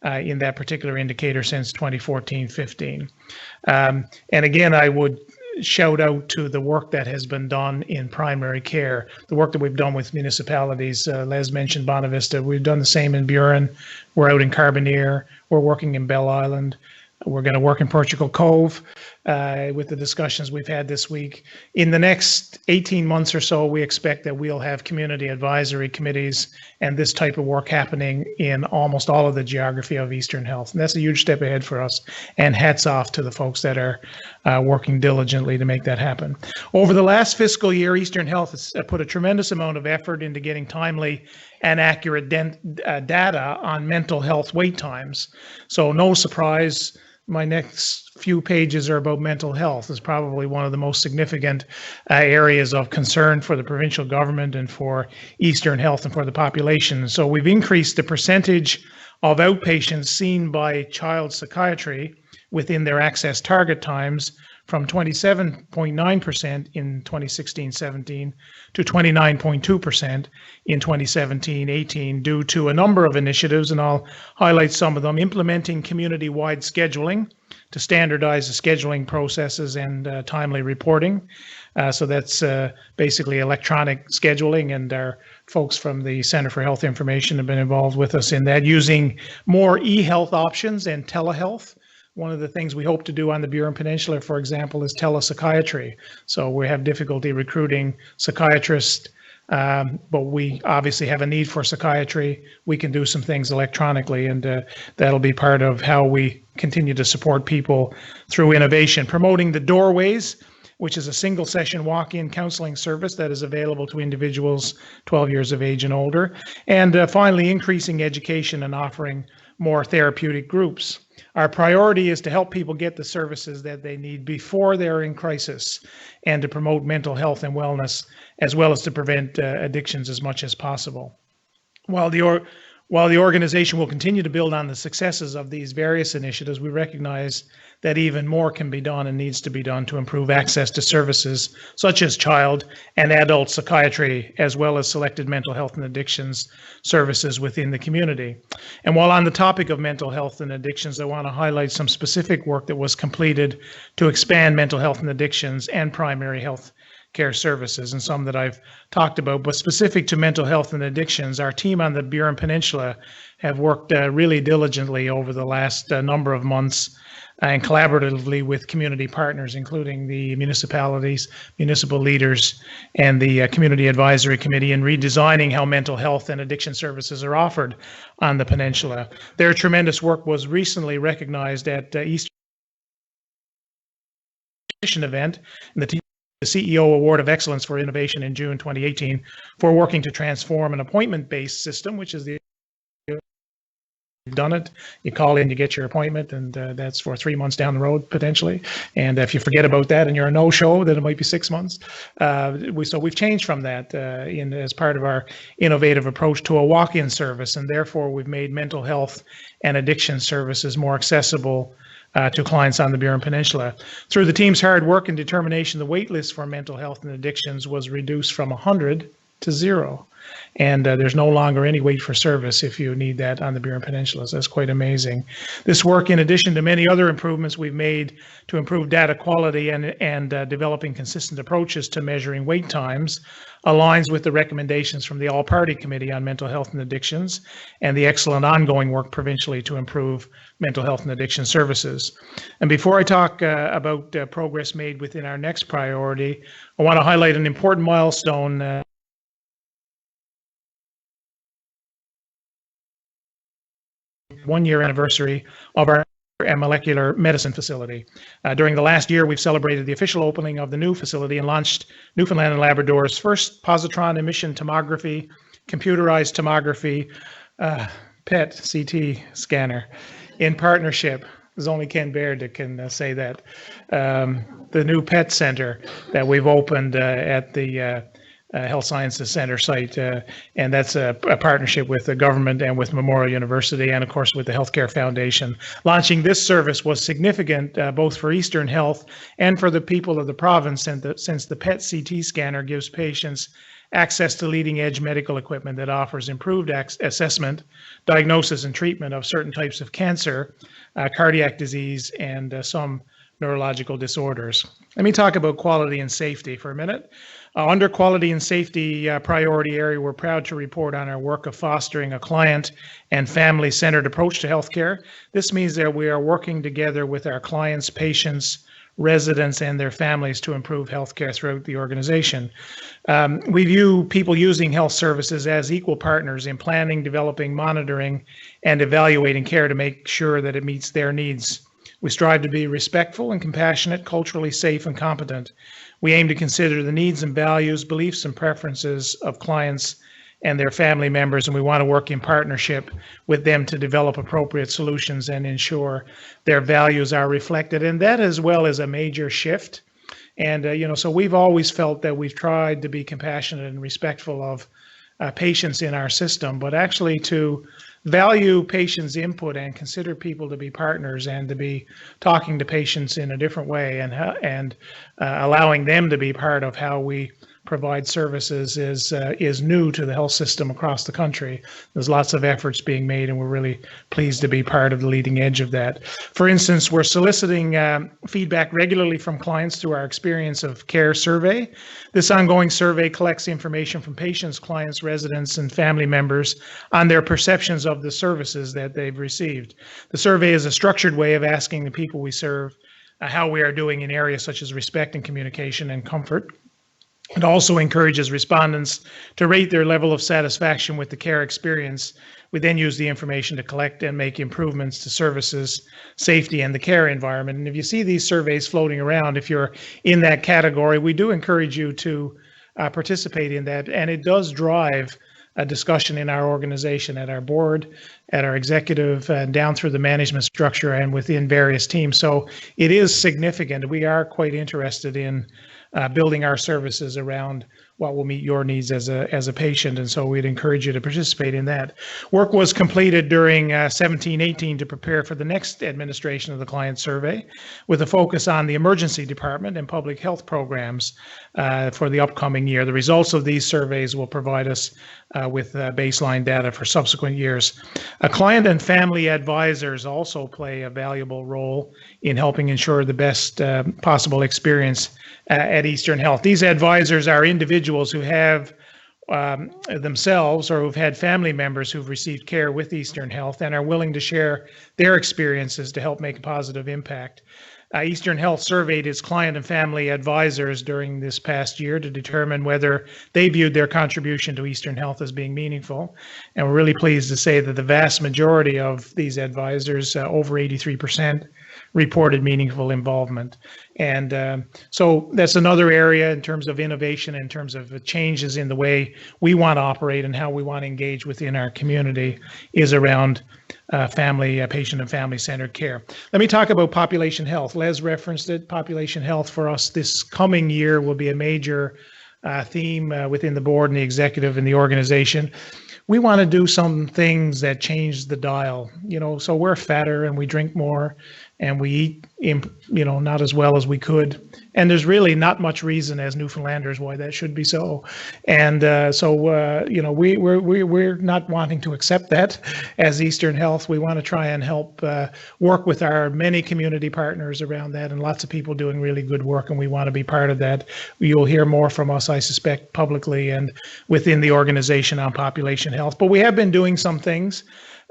in that particular indicator since 2014-15. And again, I would shout out to the work that has been done in primary care, the work that we've done with municipalities. Les mentioned Bonavista. We've done the same in Buren. We're out in Carbonear. We're working in Bell Island. We're going to work in Portugal Cove. with the discussions we've had this week. In the next 18 months or so, we expect that we'll have community advisory committees and this type of work happening in almost all of the geography of Eastern Health. And that's a huge step ahead for us. And hats off to the folks that are working diligently to make that happen. Over the last fiscal year, Eastern Health has put a tremendous amount of effort into getting timely and accurate data on mental health wait times. So no surprise, my next few pages are about mental health. It's probably one of the most significant areas of concern for the provincial government and for Eastern Health and for the population. So we've increased the percentage of outpatients seen by child psychiatry within their access target times from 27.9% in 2016-17 to 29.2% in 2017-18 due to a number of initiatives, and I'll highlight some of them. Implementing community-wide scheduling to standardize the scheduling processes and timely reporting. So that's basically electronic scheduling, and our folks from the Centre for Health Information have been involved with us in that, using more e-health options and telehealth. One of the things we hope to do on the Burin Peninsula, for example, is telepsychiatry. So we have difficulty recruiting psychiatrists, but we obviously have a need for psychiatry. We can do some things electronically, and that'll be part of how we continue to support people through innovation. Promoting the Doorways, which is a single session walk-in counseling service that is available to individuals 12 years of age and older. And finally, increasing education and offering more therapeutic groups. Our priority is to help people get the services that they need before they're in crisis, and to promote mental health and wellness, as well as to prevent addictions as much as possible. While the organization will continue to build on the successes of these various initiatives, we recognize that even more can be done and needs to be done to improve access to services such as child and adult psychiatry, as well as selected mental health and addictions services within the community. And while on the topic of mental health and addictions, I want to highlight some specific work that was completed to expand mental health and addictions and primary health care services, and some that I've talked about. But specific to mental health and addictions, our team on the Burin Peninsula have worked really diligently over the last number of months and collaboratively with community partners, including the municipalities, municipal leaders, and the Community Advisory Committee, in redesigning how mental health and addiction services are offered on the peninsula. Their tremendous work was recently recognized at Eastern event, and the CEO Award of Excellence for Innovation in June 2018 for working to transform an appointment-based system, which is the You've done it, you call in, you get your appointment, and that's for 3 months down the road potentially. And if you forget about that and you're a no-show, then it might be 6 months. So we've changed from that as part of our innovative approach to a walk-in service, and therefore we've made mental health and addiction services more accessible to clients on the Burin Peninsula. Through the team's hard work and determination, the wait list for mental health and addictions was reduced from 100 to 0. And there's no longer any wait for service if you need that on the Burin Peninsula. So that's quite amazing. This work, in addition to many other improvements we've made to improve data quality and developing consistent approaches to measuring wait times, aligns with the recommendations from the All-Party Committee on Mental Health and Addictions and the excellent ongoing work provincially to improve mental health and addiction services. And before I talk about progress made within our next priority, I want to highlight an important milestone 1-year anniversary of our molecular medicine facility. During the last year, we've celebrated the official opening of the new facility and launched Newfoundland and Labrador's first positron emission tomography, computerized tomography, PET CT scanner in partnership. There's only Ken Baird that can say that. The new PET center that we've opened at the Health Sciences Center site, and that's a partnership with the government and with Memorial University, and of course with the Healthcare Foundation. Launching this service was significant both for Eastern Health and for the people of the province, since the PET CT scanner gives patients access to leading edge medical equipment that offers improved assessment, diagnosis, and treatment of certain types of cancer, cardiac disease, and some neurological disorders. Let me talk about quality and safety for a minute. Under quality and safety priority area, we're proud to report on our work of fostering a client and family-centered approach to healthcare. This means that we are working together with our clients, patients, residents and their families to improve healthcare throughout the organization. We view people using health services as equal partners in planning, developing, monitoring, and evaluating care to make sure that it meets their needs. We strive to be respectful and compassionate, culturally safe and competent. We aim to consider the needs and values, beliefs and preferences of clients and their family members, and we want to work in partnership with them to develop appropriate solutions and ensure their values are reflected. And that as well is a major shift. And, so we've always felt that we've tried to be compassionate and respectful of patients in our system, but actually to value patients' input and consider people to be partners and to be talking to patients in a different way and allowing them to be part of how we provide services is new to the health system across the country. There's lots of efforts being made, and we're really pleased to be part of the leading edge of that. For instance, we're soliciting feedback regularly from clients through our Experience of Care survey. This ongoing survey collects information from patients, clients, residents, and family members on their perceptions of the services that they've received. The survey is a structured way of asking the people we serve how we are doing in areas such as respect and communication and comfort. It also encourages respondents to rate their level of satisfaction with the care experience. We then use the information to collect and make improvements to services, safety, and the care environment. And if you see these surveys floating around, if you're in that category, we do encourage you to participate in that. And it does drive a discussion in our organization, at our board, at our executive, down through the management structure and within various teams. So it is significant. We are quite interested in building our services around what will meet your needs as a patient, and so we'd encourage you to participate in that. Work was completed during 17-18 to prepare for the next administration of the client survey, with a focus on the emergency department and public health programs for the upcoming year. The results of these surveys will provide us with baseline data for subsequent years. Client and family advisors also play a valuable role in helping ensure the best possible experience at Eastern Health. These advisors are individuals who have themselves or who've had family members who've received care with Eastern Health and are willing to share their experiences to help make a positive impact. Eastern Health surveyed its client and family advisors during this past year to determine whether they viewed their contribution to Eastern Health as being meaningful. And we're really pleased to say that the vast majority of these advisors, over 83%, reported meaningful involvement. And so that's another area in terms of innovation, in terms of changes in the way we want to operate and how we want to engage within our community, is around patient and family-centered care. Let me talk about population health. Les referenced it. Population health for us this coming year will be a major theme within the board and the executive and the organization. We want to do some things that change the dial, so we're fatter and we drink more and we eat, not as well as we could. And there's really not much reason as Newfoundlanders why that should be so. And we're not wanting to accept that as Eastern Health. We want to try and help work with our many community partners around that, and lots of people doing really good work, and we want to be part of that. You'll hear more from us, I suspect, publicly and within the organization on population health. But we have been doing some things.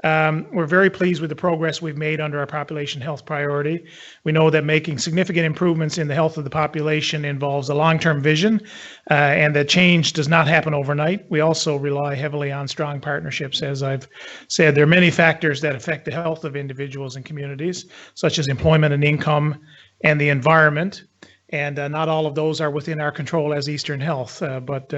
We're very pleased with the progress we've made under our population health priority. We know that making significant improvements in the health of the population involves a long-term vision, and that change does not happen overnight. We also rely heavily on strong partnerships. As I've said, there are many factors that affect the health of individuals and communities, such as employment and income and the environment. And not all of those are within our control as Eastern Health, but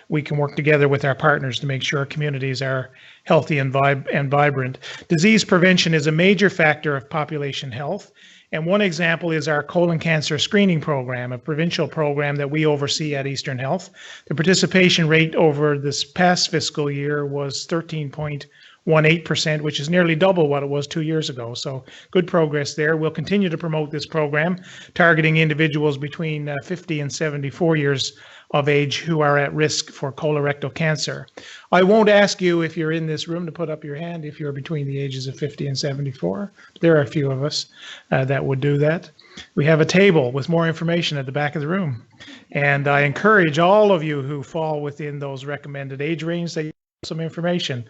we can work together with our partners to make sure our communities are healthy and vibrant. Disease prevention is a major factor of population health. And one example is our colon cancer screening program, a provincial program that we oversee at Eastern Health. The participation rate over this past fiscal year was 13.18%, which is nearly double what it was 2 years ago. So good progress there. We'll continue to promote this program, targeting individuals between 50 and 74 years of age who are at risk for colorectal cancer. I won't ask you if you're in this room to put up your hand if you're between the ages of 50 and 74. There are a few of us that would do that. We have a table with more information at the back of the room. And I encourage all of you who fall within those recommended age range that you have some information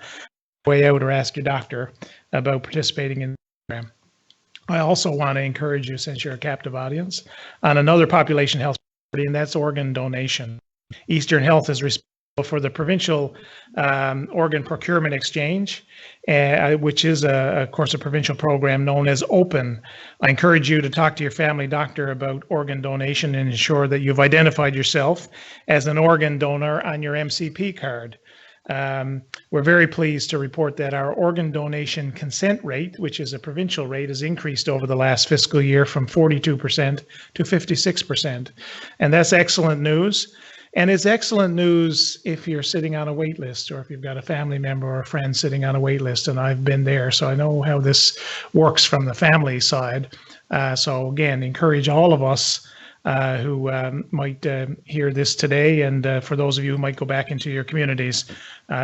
way out, or ask your doctor about participating in the program. I also want to encourage you, since you're a captive audience, on another population health priority, and that's organ donation. Eastern Health is responsible for the provincial organ procurement exchange, which is, of course, a provincial program known as OPEN. I encourage you to talk to your family doctor about organ donation and ensure that you've identified yourself as an organ donor on your MCP card. We're very pleased to report that our organ donation consent rate, which is a provincial rate, has increased over the last fiscal year from 42% to 56%. And that's excellent news. And it's excellent news if you're sitting on a wait list, or if you've got a family member or a friend sitting on a wait list, and I've been there, so I know how this works from the family side. So again, encourage all of us who might hear this today, and for those of you who might go back into your communities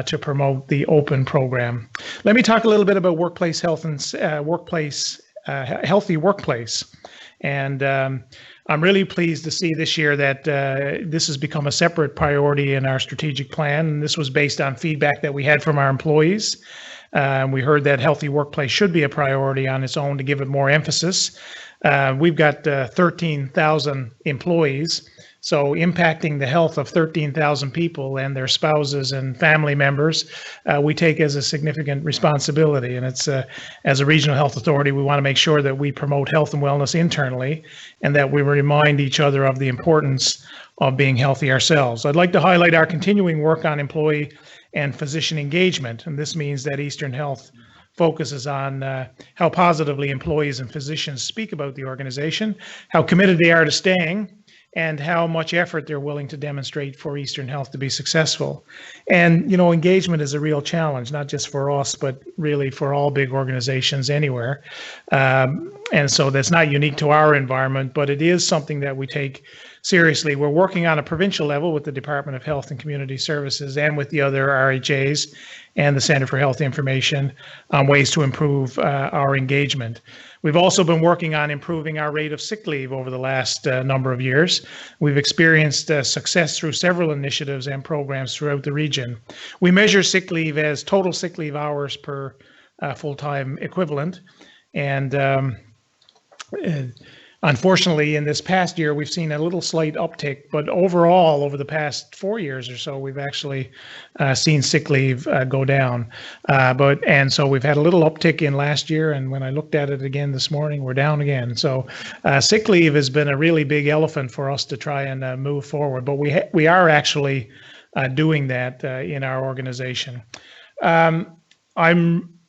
to promote the OPEN program. Let me talk a little bit about workplace health and healthy workplace. And I'm really pleased to see this year that this has become a separate priority in our strategic plan. And this was based on feedback that we had from our employees. We heard that healthy workplace should be a priority on its own to give it more emphasis. We've got 13,000 employees, so impacting the health of 13,000 people and their spouses and family members, we take as a significant responsibility. And it's as a regional health authority, we want to make sure that we promote health and wellness internally, and that we remind each other of the importance of being healthy ourselves. I'd like to highlight our continuing work on employee and physician engagement, and this means that Eastern Health focuses on how positively employees and physicians speak about the organization, how committed they are to staying, and how much effort they're willing to demonstrate for Eastern Health to be successful. And, you know, engagement is a real challenge, not just for us, but really for all big organizations anywhere. And so that's not unique to our environment, but it is something that we take seriously. We're working on a provincial level with the Department of Health and Community Services and with the other RHAs and the Centre for Health Information on ways to improve our engagement. We've also been working on improving our rate of sick leave over the last number of years. We've experienced success through several initiatives and programs throughout the region. We measure sick leave as total sick leave hours per full-time equivalent. And unfortunately, in this past year, we've seen a little slight uptick, but overall, over the past 4 years or so, we've actually seen sick leave go down. And so we've had a little uptick in last year, and when I looked at it again this morning, we're down again. So sick leave has been a really big elephant for us to try and move forward, but we are actually doing that in our organization.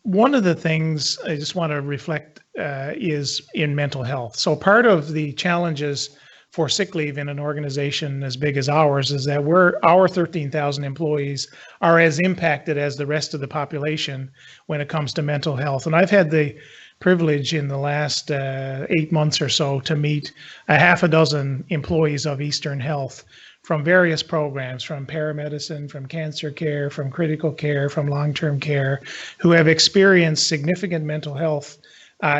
One of the things I just want to reflect is in mental health. So part of the challenges for sick leave in an organization as big as ours is that our 13,000 employees are as impacted as the rest of the population when it comes to mental health. And I've had the privilege in the last 8 months or so to meet a half a dozen employees of Eastern Health from various programs, from paramedicine, from cancer care, from critical care, from long-term care, who have experienced significant mental health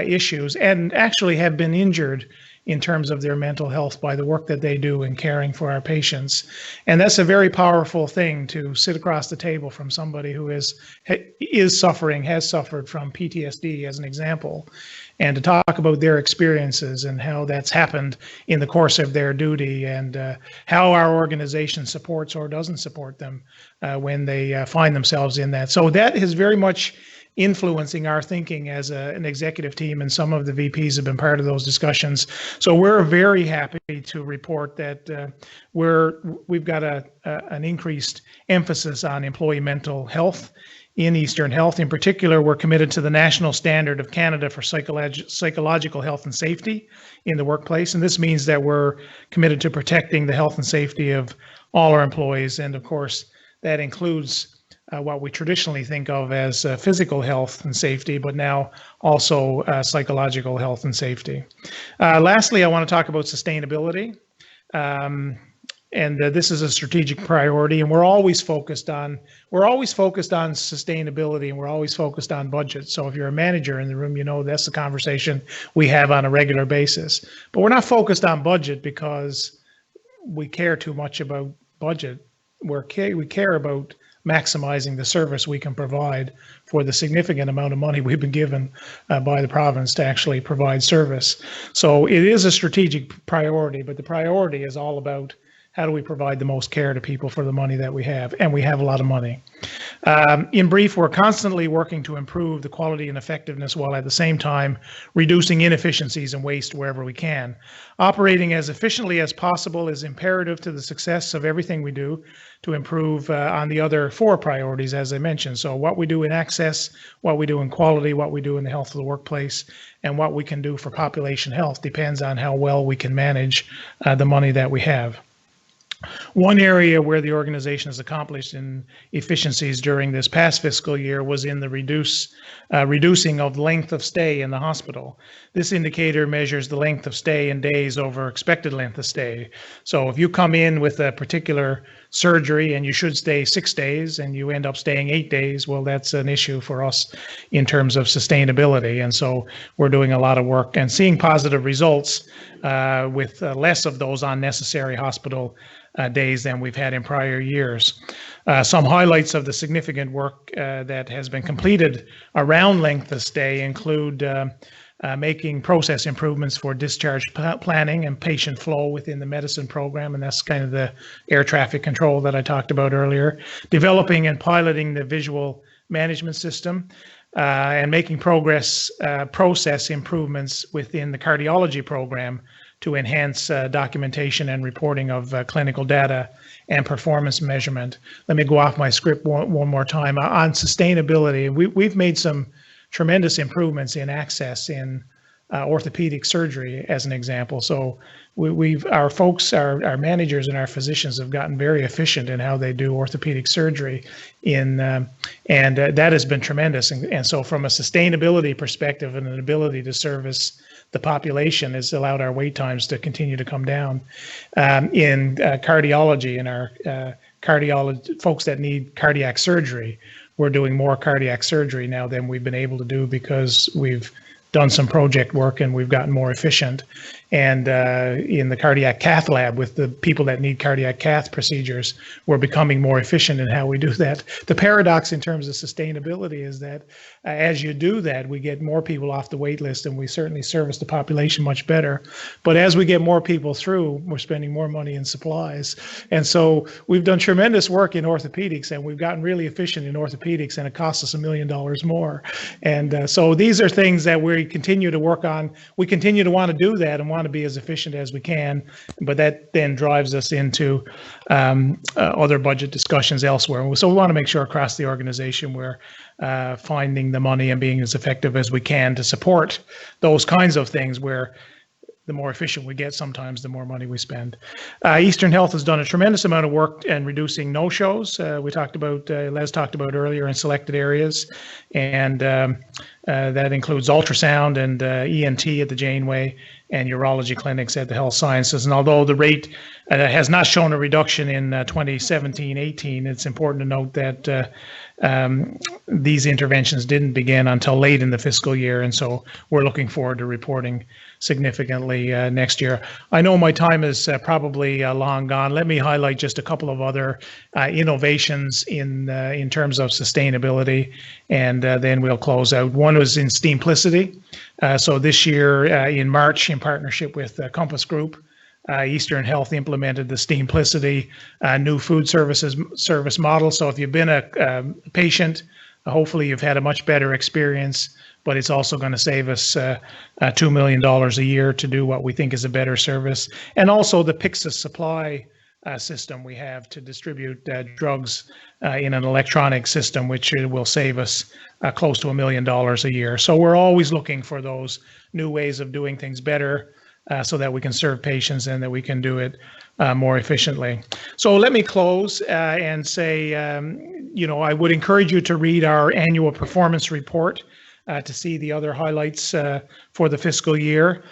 issues and actually have been injured in terms of their mental health by the work that they do in caring for our patients. And that's a very powerful thing, to sit across the table from somebody who has suffered from PTSD, as an example, and to talk about their experiences and how that's happened in the course of their duty, and how our organization supports or doesn't support them when they find themselves in that. So that is very much influencing our thinking as an executive team, and some of the VPs have been part of those discussions. So we're very happy to report that we've got an increased emphasis on employee mental health in Eastern Health. In particular, we're committed to the National Standard of Canada for Psychological Health and Safety in the workplace. And this means that we're committed to protecting the health and safety of all our employees. And of course, that includes what we traditionally think of as physical health and safety, but now also psychological health and safety. Lastly, I want to talk about sustainability. And this is a strategic priority, and we're always focused on sustainability, and we're always focused on budget. So if you're a manager in the room, you know that's the conversation we have on a regular basis. But we're not focused on budget because we care too much about budget. we care about maximizing the service we can provide for the significant amount of money we've been given by the province to actually provide service. So it is a strategic priority, but the priority is all about how do we provide the most care to people for the money that we have, and we have a lot of money. In brief, we're constantly working to improve the quality and effectiveness while at the same time reducing inefficiencies and waste wherever we can. Operating as efficiently as possible is imperative to the success of everything we do to improve on the other 4 priorities, as I mentioned. So what we do in access, what we do in quality, what we do in the health of the workplace, and what we can do for population health depends on how well we can manage the money that we have. One area where the organization has accomplished in efficiencies during this past fiscal year was in the reducing of length of stay in the hospital. This indicator measures the length of stay in days over expected length of stay. So if you come in with a particular surgery and you should stay 6 days and you end up staying 8 days, well, that's an issue for us in terms of sustainability. And so we're doing a lot of work and seeing positive results with less of those unnecessary hospital days than we've had in prior years. Some highlights of the significant work that has been completed around length of stay include making process improvements for discharge planning and patient flow within the medicine program, and that's kind of the air traffic control that I talked about earlier. Developing and piloting the visual management system, and making process improvements within the cardiology program to enhance documentation and reporting of clinical data and performance measurement. Let me go off my script one more time. On sustainability, we've made some tremendous improvements in access in orthopedic surgery, as an example. So our folks, our managers and our physicians have gotten very efficient in how they do orthopedic surgery and that has been tremendous. And so from a sustainability perspective and an ability to service the population has allowed our wait times to continue to come down. In cardiology and our cardiology folks that need cardiac surgery, we're doing more cardiac surgery now than we've been able to do because we've done some project work and we've gotten more efficient. And in the cardiac cath lab with the people that need cardiac cath procedures, we're becoming more efficient in how we do that. The paradox in terms of sustainability is that as you do that, we get more people off the wait list and we certainly service the population much better. But as we get more people through, we're spending more money in supplies. And so we've done tremendous work in orthopedics and we've gotten really efficient in orthopedics and it costs us $1 million more. And so these are things that we continue to work on. We continue to want to do that and want to be as efficient as we can, but that then drives us into other budget discussions elsewhere. So we want to make sure across the organization we're finding the money and being as effective as we can to support those kinds of things where the more efficient we get, sometimes the more money we spend. Eastern Health has done a tremendous amount of work in reducing no-shows. We talked about, Les talked about earlier in selected areas, and that includes ultrasound and ENT at the Janeway and urology clinics at the Health Sciences. And although the rate has not shown a reduction in 2017-18, it's important to note that these interventions didn't begin until late in the fiscal year, and so we're looking forward to reporting significantly next year. I know my time is probably long gone. Let me highlight just a couple of other innovations in terms of sustainability, and then we'll close out. One was in Steamplicity. So this year in March, in partnership with Compass Group, Eastern Health implemented the Steamplicity new food service model. So if you've been a patient, hopefully you've had a much better experience, but it's also going to save us $2 million a year to do what we think is a better service. And also the Pyxis supply system we have to distribute drugs in an electronic system, which will save us close to $1 million a year. So we're always looking for those new ways of doing things better so that we can serve patients and that we can do it more efficiently. So let me close and say, I would encourage you to read our annual performance report to see the other highlights for the fiscal year.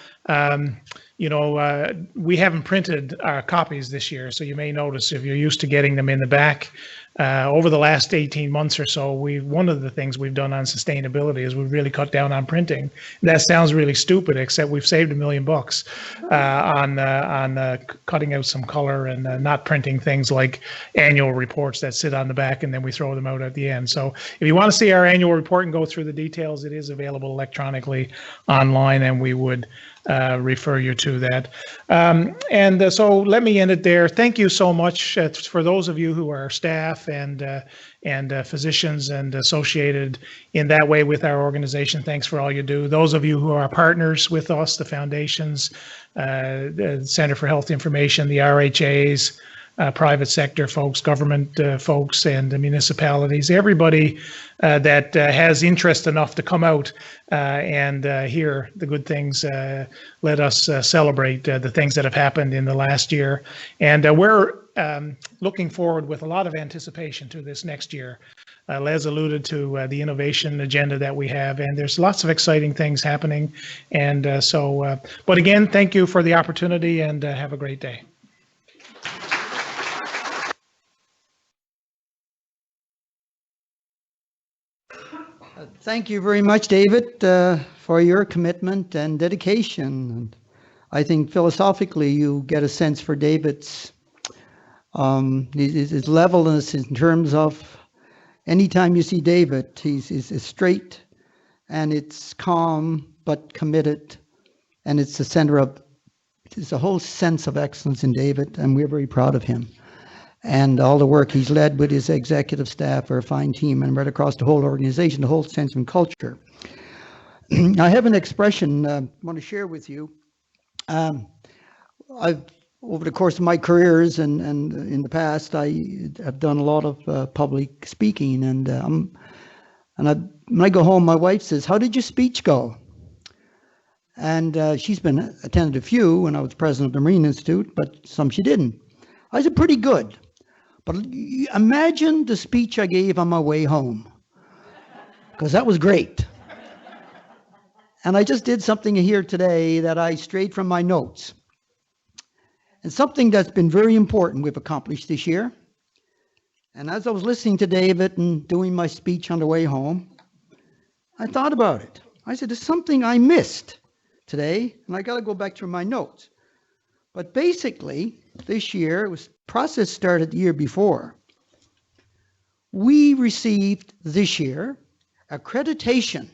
we haven't printed our copies this year, so you may notice if you're used to getting them in the back. Over the last 18 months or so, one of the things we've done on sustainability is we've really cut down on printing. That sounds really stupid, except we've saved $1 million on cutting out some color and not printing things like annual reports that sit on the back and then we throw them out at the end. So if you want to see our annual report and go through the details, it is available electronically online, and we would refer you to that. So let me end it there. Thank you so much for those of you who are staff and physicians and associated in that way with our organization. Thanks for all you do. Those of you who are partners with us, the foundations, the Center for Health Information, the RHAs, private sector folks, government folks, and the municipalities, everybody that has interest enough to come out and hear the good things. Let us celebrate the things that have happened in the last year. And we're looking forward with a lot of anticipation to this next year. Les alluded to the innovation agenda that we have, and there's lots of exciting things happening. And but again, thank you for the opportunity, and have a great day. Thank you very much, David, for your commitment and dedication. And I think philosophically you get a sense for David's his levelness in terms of anytime you see David, he's straight and it's calm but committed, and it's the center of, there's a whole sense of excellence in David, and we're very proud of him. And all the work he's led with his executive staff are a fine team, and right across the whole organization, the whole sense of culture. I have an expression I want to share with you. I've, over the course of my careers and in the past, I have done a lot of public speaking, and when I go home, my wife says, "How did your speech go?" And she's been attended a few when I was president of the Marine Institute, but some she didn't. I said, "Pretty good." But imagine the speech I gave on my way home, because that was great. And I just did something here today that I strayed from my notes. And something that's been very important we've accomplished this year. And as I was listening to David and doing my speech on the way home, I thought about it. I said, there's something I missed today, and I got to go back through my notes. But basically, this year, it was process started the year before. We received this year accreditation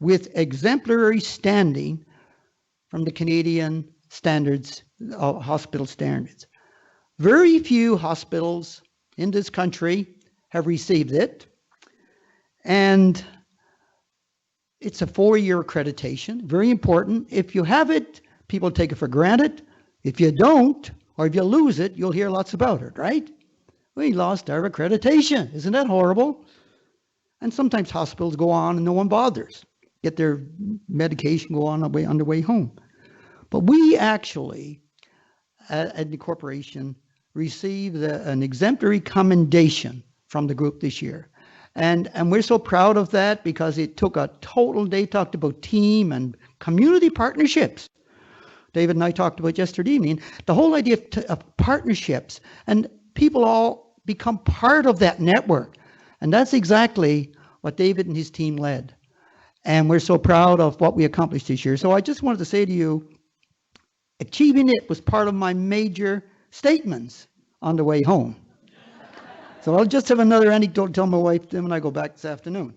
with exemplary standing from the Canadian standards, hospital standards. Very few hospitals in this country have received it, and it's a 4-year accreditation, very important. If you have it, people take it for granted. If you don't, or if you lose it, you'll hear lots about it, right? We lost our accreditation. Isn't that horrible? And sometimes hospitals go on and no one bothers. Get their medication, go on their way home. But we actually, at the corporation, received an exemplary commendation from the group this year. And we're so proud of that because it took a total, they talked about team and community partnerships. David and I talked about yesterday evening, the whole idea of partnerships, and people all become part of that network. And that's exactly what David and his team led. And we're so proud of what we accomplished this year. So I just wanted to say to you, achieving it was part of my major statements on the way home. So I'll just have another anecdote to tell my wife when I go back this afternoon.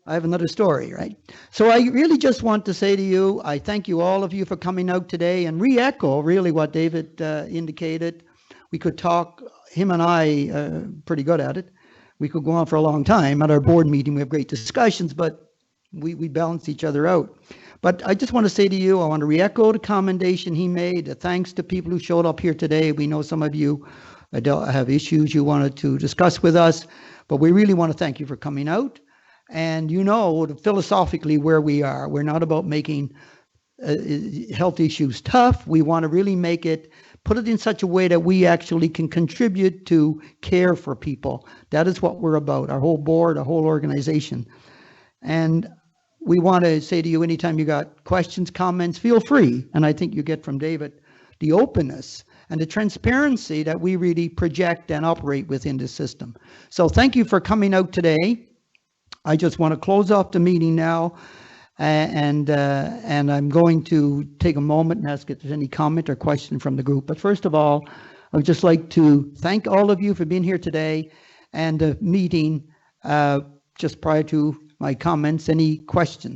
I have another story, right? So I really just want to say to you, I thank you, all of you, for coming out today and re-echo really what David indicated. We could talk, him and I, pretty good at it. We could go on for a long time. At our board meeting, we have great discussions, but we balance each other out. But I just want to say to you, I want to re-echo the commendation he made. Thanks to people who showed up here today. We know some of you have issues you wanted to discuss with us, but we really want to thank you for coming out. And you know, philosophically, where we are, we're not about making health issues tough. We want to really make it, put it in such a way that we actually can contribute to care for people. That is what we're about, our whole board, our whole organization. And we want to say to you, anytime you got questions, comments, feel free. And I think you get from David the openness and the transparency that we really project and operate within the system. So thank you for coming out today. I just want to close off the meeting now, and I'm going to take a moment and ask if there's any comment or question from the group. But first of all, I would just like to thank all of you for being here today, and the meeting, just prior to my comments, any questions?